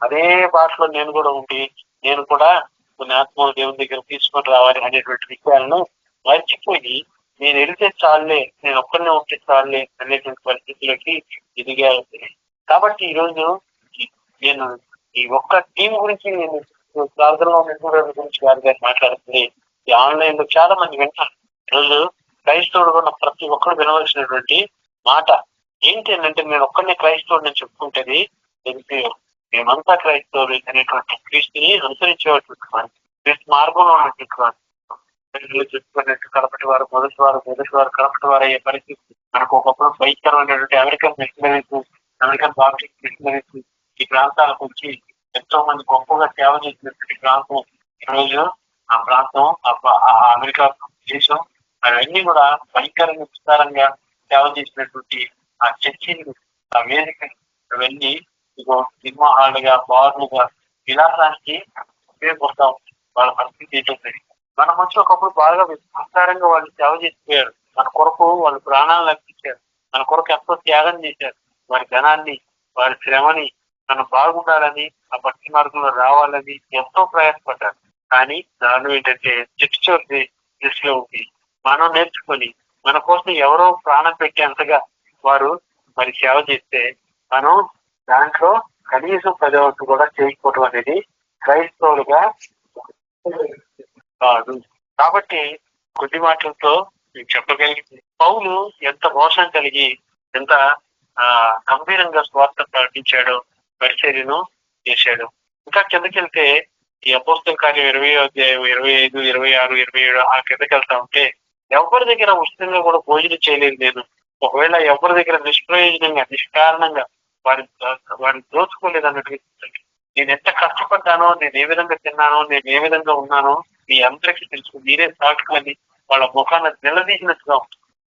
అదే భాషలో నేను కూడా ఉండి నేను కూడా కొన్ని ఆత్మలు దేవుని దగ్గర తీసుకొని రావాలి అనేటువంటి విషయాలను మర్చిపోయి నేను వెళితే చాలులే, నేను ఒక్కరినే ఉంటే చాలులే అనేటువంటి పరిస్థితులకి ఇదిగా ఉంది. కాబట్టి ఈ రోజు నేను ఈ ఒక్క టీం గురించి నేను ప్రార్థనలో ఉన్నటువంటి గురించి గారు మాట్లాడుతుంది. ఈ ఆన్లైన్ లో చాలా మంది వింటారు. ఈరోజు క్రైస్తవుడు ఉన్న ప్రతి ఒక్కరు వినవలసినటువంటి మాట ఏంటి అని అంటే, నేను ఒక్కడనే క్రైస్తవుడు అని చెప్పుకుంటేది మేమంతా క్రైస్తవులు అనేటువంటి క్రీస్తుని అనుసరించేటువంటి వారు, క్రీస్తు మార్గంలో ఉన్నటువంటి వారు, చెప్పుకున్నట్టు కడపటి వారు మొదటి వారు కడపటి వారు అయ్యే పరిస్థితి మనకు ఒకప్పుడు భయంకరమైనటువంటి American missionaries, American Baptist missionaries ఈ ప్రాంతాలకు వచ్చి ఎంతో మంది గొప్పగా సేవ చేసినటువంటి ప్రాంతం. ఈరోజు ఆ ప్రాంతం, ఆ అమెరికా దేశం అవన్నీ కూడా భయంకరంగా విస్తారంగా సేవ చేసినటువంటి ఆ చర్చిలు, ఆ వేదికలు, అవన్నీ ఇగో సినిమా హాల్గా, బార్లుగా, విలాసానికి ఉపయోగపడతాం. వాళ్ళ పరిస్థితి ఏంటంటే మన మధ్య ఒకప్పుడు బాగా విస్తారంగా వాళ్ళు సేవ చేసిపోయారు. మన కొరకు వాళ్ళు ప్రాణాలను అర్పించారు. మన కొరకు ఎంతో త్యాగం చేశారు. వారి ధనాన్ని, వారి శ్రమని మనం బాగుండాలని, ఆ భక్తి మార్గంలో రావాలని ఎంతో ప్రయాసపడ్డారు. కానీ దాని ఏంటంటే చిట్టు దృష్టిలో ఉంది. మనం నేర్చుకొని మన కోసం ఎవరో ప్రాణం పెట్టేంతగా వారు మరి సేవ చేస్తే మనం దాంట్లో కనీసం 10వ వంతు కూడా చేయకపోవడం అనేది క్రైస్తవులుగా కాదు. కాబట్టి కొద్ది మాటలతో నేను చెప్పగలిగింది, పౌలు ఎంత మోసం కలిగి ఎంత గంభీరంగా స్వార్థ ప్రకటించాడో, పరిచర్యను చేశాడు. ఇంకా కిందకెళ్తే ఈ అపోస్తల కార్యం 20వ అధ్యాయం 25, 26, 27 ఆ కిందకి వెళ్తా ఉంటే ఎవరి దగ్గర ఉచితంగా కూడా భోజనం చేయలేదు నేను. ఒకవేళ ఎవరి దగ్గర నిష్ప్రయోజనంగా, నిష్కారణంగా వారిని దోచుకోలేదు అన్నట్టుగా నేను ఎంత కష్టపడ్డానో, నేను ఏ విధంగా తిన్నానో, నేను ఏ విధంగా ఉన్నానో మీ అందరికీ తెలుసు. మీరే సాక్షులని వాళ్ళ ముఖాన్ని నిలదీసినట్టుగా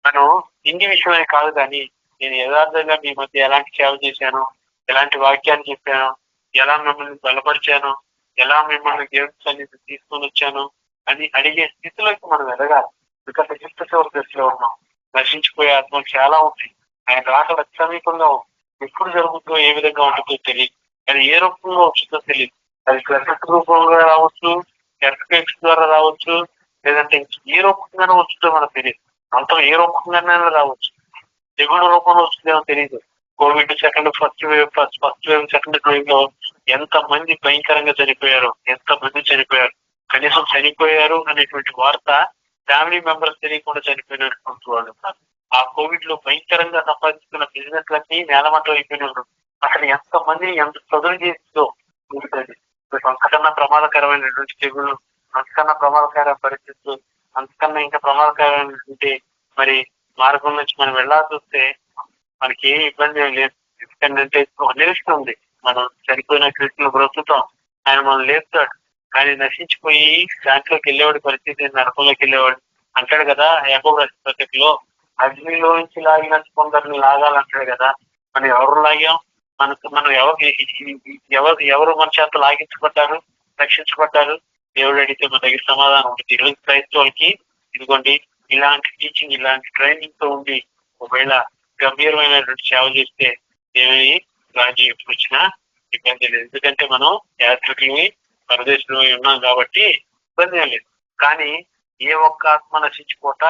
మనం ఇంటి విషయమే కాదు, కానీ నేను యథార్థంగా మీ మధ్య ఎలాంటి సేవ చేశానో, ఎలాంటి వాక్యాన్ని చెప్పానో, ఎలా మిమ్మల్ని బలపరిచానో, ఎలా మిమ్మల్ని దేవుని సన్నిధి తీసుకొని వచ్చాను అని అడిగే స్థితిలోకి మనం ఎదగాలి. ఎందుకంటే చివరి దశలో ఉన్నాం. నశించిపోయే ఆత్మలు చాలా ఉంటాయి. ఆయన రాకడ సమీపంగా ఎప్పుడు జరుగుతుందో, ఏ విధంగా ఉంటుందో తెలియదు. అది ఏ రూపంలో వచ్చిందో తెలియదు. అది ప్రకృతి రూపంగా రావచ్చు, ఎర్త్క్వేక్స్ ద్వారా రావచ్చు, లేదంటే ఏ రూపంగానే వచ్చిందో మనకు తెలియదు. అంతా ఏ రూపంగానే రావచ్చు. తెగుడు రూపంలో వచ్చిందేమో తెలియదు. Covid first wave second wave లో ఎంత మంది భయంకరంగా చనిపోయారు, ఎంత మంది చనిపోయారు. కనీసం చనిపోయారు అనేటువంటి వార్త ఫ్యామిలీ మెంబర్స్ తెలియకుండా చనిపోయినటువంటి వాళ్ళు. ఆ కోవిడ్ లో భయంకరంగా సంపాదించుకున్న బిజినెస్ లన్నీ నేలమట్టం అయిపోయినారు. అసలు ఎంత మంది ఎంత చదువు చేసిందో ఉంటుంది. అంతకన్నా ప్రమాదకరమైనటువంటి తెగుళ్ళు, అంతకన్నా ప్రమాదకరమైన పరిస్థితులు, అంతకన్నా ఇంకా ప్రమాదకరమైనటువంటి మరి మార్గం నుంచి మనం వెళ్ళాల్సి వస్తే మనకి ఏ ఇబ్బంది ఏం లేదు. ఎందుకంటే ఒక నిరీక్షణ ఉంది. మనం చనిపోయిన క్రీస్తులు బ్రతుకుతాం, ఆయన మనం లేపుతాడు. కానీ నశించిపోయి దాంట్లోకి వెళ్ళేవాడి పరిస్థితి, నరకంలోకి వెళ్ళేవాడు అంటాడు కదా యాకోబు రాసిన పత్రికలో, అగ్నిలో నుంచి లాగినట్టు కొందరిని లాగాలంటాడు కదా. మనం ఎవరు లాగాం? మనం ఎవరు మన చేత లాగించబడ్డారు, రక్షించబడ్డారు? దేవుడు అడిగితే మన దగ్గర సమాధానం ఉంటుంది. ఈరోజు క్రైస్తవులకి ఇదిగోండి ఇలాంటి టీచింగ్, ఇలాంటి ట్రైనింగ్ తో ఉండి ఒకవేళ గంభీరమైనటువంటి సేవ చేస్తే దేవుని రాజ్యం ఎప్పుడు వచ్చినా ఇబ్బంది లేదు. ఎందుకంటే మనం యాత్రికులని పరదేశంలో ఉన్నాం కాబట్టి ఇబ్బంది ఏం లేదు. కానీ ఏ ఒక్క ఆత్మ నశించిపోట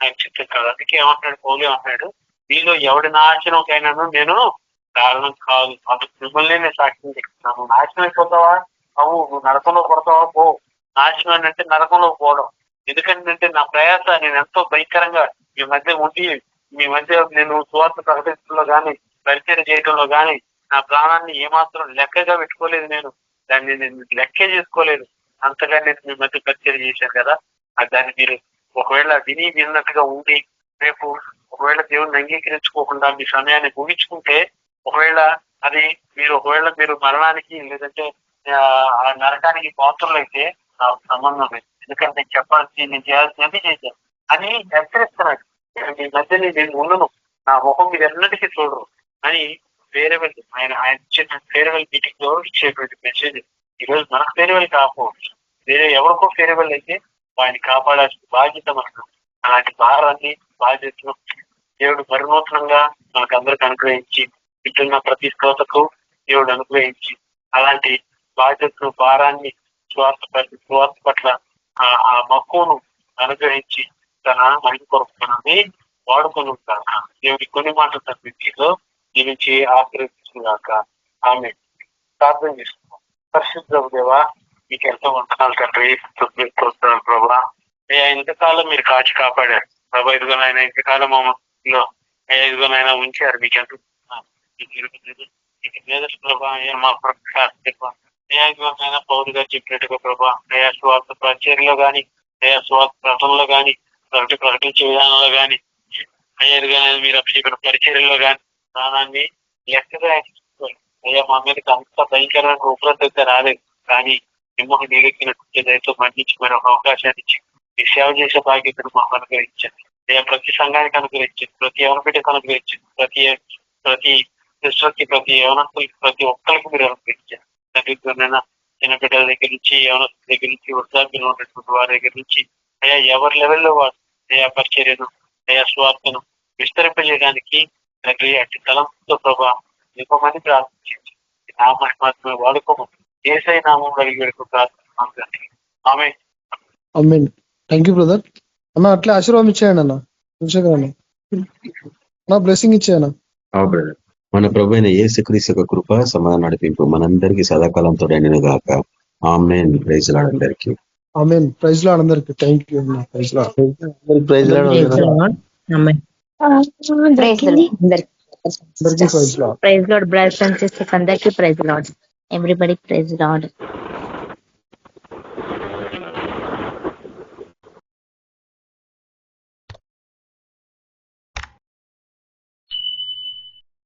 ఆయన చిత్తం కాదు. అందుకే ఏమంటున్నాడు పౌలు, ఏమంటున్నాడు, మీలో ఎవడి నాశనంకైనాను నేను కారణం కాదు, అందుకు మిమ్మల్ని నేను సాక్ష్యం చెప్తున్నాను. నాశనం అయిపోతావా? అవు, నువ్వు నరకంలో పడతావా? పో. నాశనం అంటే నరకంలో పోవడం. ఎందుకంటే నా ప్రయాస నేను ఎంతో భయంకరంగా మీ మధ్య ఉండి, మీ మధ్య నేను సువార్త ప్రకటించడంలో కానీ, పరిచయం చేయడంలో కానీ నా ప్రాణాన్ని ఏమాత్రం లెక్కగా పెట్టుకోలేదు. నేను దాన్ని లెక్కే చేసుకోలేదు. అంతగా నేను మీ మధ్య పరిచయం చేశాను కదా. దాన్ని మీరు ఒకవేళ విన్నట్టుగా ఉండి రేపు ఒకవేళ దేవుణ్ణి అంగీకరించుకోకుండా మీ సమయాన్ని ముగించుకుంటే ఒకవేళ మీరు మరణానికి లేదంటే ఆ నరకానికి పాత్రలైతే నాకు సంబంధం లేదు. ఎందుకంటే నేను చెప్పాల్సి, నేను చేయాల్సినది చేశాను అని హెచ్చరిస్తున్నాడు. మీ మధ్యని నేను ఉండను, నా ముఖం మీరు ఎన్నటికీ చూడరు అని ఫేర్వెల్ ఆయన ఇచ్చిన ఫేర్వెల్ మీటింగ్ లో ఇచ్చేటువంటి మెసేజ్. ఈరోజు మనకు ఫేర్వెల్ కాకపోవచ్చు, వేరే ఎవరికో ఫేర్వెల్ అయితే వాడిని కాపాడాల్సిన బాధ్యత మనకు. అలాంటి భారాన్ని, బాధ్యతను దేవుడు పరినూతనంగా మనకు అందరికి అనుగ్రహించి, ఇటున్న ప్రతి శ్రోతకు దేవుడు అనుగ్రహించి అలాంటి బాధ్యతను, భారాన్ని, స్వార్థ పట్ల ఆ మక్కువను అనుగ్రహించి తన మహిళ కొరకు మనల్ని వాడుకొని ఉంటాను. దేవుడి కొన్ని మాటలు తప్పించిలో జీవించి ఆశీర్వదించుగాక. ఆమె ప్రార్థన చేసుకున్నాం. పరిశుద్ధ దేవా, మీకు ఎంతో వందనాలు తండ్రి, చూస్తున్నాను ప్రభా. అయ్యా ఇంతకాలం మీరు కాచి కాపాడారు ప్రభా. ఇదిగోనైనా ఇంతకాలం మమ్మల్ని అయ్యా ఇదిగోనైనా ఉంచారు. మీకు ఎంత ప్రభా. అయ్యా మా అయ్యా ఇదిగోనైనా పౌరుగా చెప్పినట్టుగా ప్రభా, అయ్యా స్వార్థ పరిచర్యలో కానీ, అయ్యా స్వార్థ ప్రకటనలో కానీ, ప్రకటించే విధానంలో కానీ, అయ్యా ఇదిగోనైనా మీరు అప్పచెప్పిన పరిచర్యలో కానీ ప్రాణాన్ని లెక్కగా అయ్యా మా మీదకి అంత భయంకరమైన ఉపలబ్ధి అయితే రాలేదు. కానీ మిమ్మల్ని నీరెక్కినట్టు దయతో మన్నించి మరి ఒక అవకాశాన్ని ఇచ్చి ఈ సేవ చేసే భాగ్యతను మాకు అనుగ్రహించండి అయ్యా. ప్రతి సంఘానికి అనుగ్రహించండి, ప్రతి యవన బిడ్డకు అనుగ్రహించండి, ప్రతి దృష్టికి, ప్రతి యవనస్తులకి, ప్రతి ఒక్కరికి మీరు అనుగ్రహించండి. తండ్రినైనా చిన్న బిడ్డల దగ్గర నుంచి, యవనస్తుల దగ్గర నుంచి, వృద్ధాప్యంలో ఉన్నటువంటి వారి దగ్గర నుంచి అయ్యా ఎవరి లెవెల్లో వారు అయ్యా పరిచర్యను, అయ్యా స్వార్థను విస్తరింపజేయడానికి తండ్రి అట్టి తలంతో ప్రభా నింపమని ప్రార్థించండి. నా మహిమాత్మ వాడుకోమని ఏసై నామం అడిగి వేడుకు ప్రార్థిస్తున్నాం తండ్రి. ఆమె ఆమేన్. Thank you brother. అన్న అట్లే ఆశీర్వాదం ఇచ్చేయండి అన్న. చంద్రశేఖర్ అన్న బ్లెస్సింగ్ ఇచ్చేయన్న. బ్రదర్, మన ప్రభు అయిన యేసుక్రీస్తు యొక్క కృప సమాధానం నడిపింపు మనందరికీ సదాకాలంతో అయినను గాక. ఆమేన్. ప్రైజ్ లార్డ్ అందరికీ. ఆమేన్. ప్రైజ్ లార్డ్ అందరికి. థ్యాంక్ యూ అన్న. Praise lord. Praise lord. అందరికీ praise lord. Praise lord. Brothers and sisters అందరికీ praise lord. Everybody praise lord.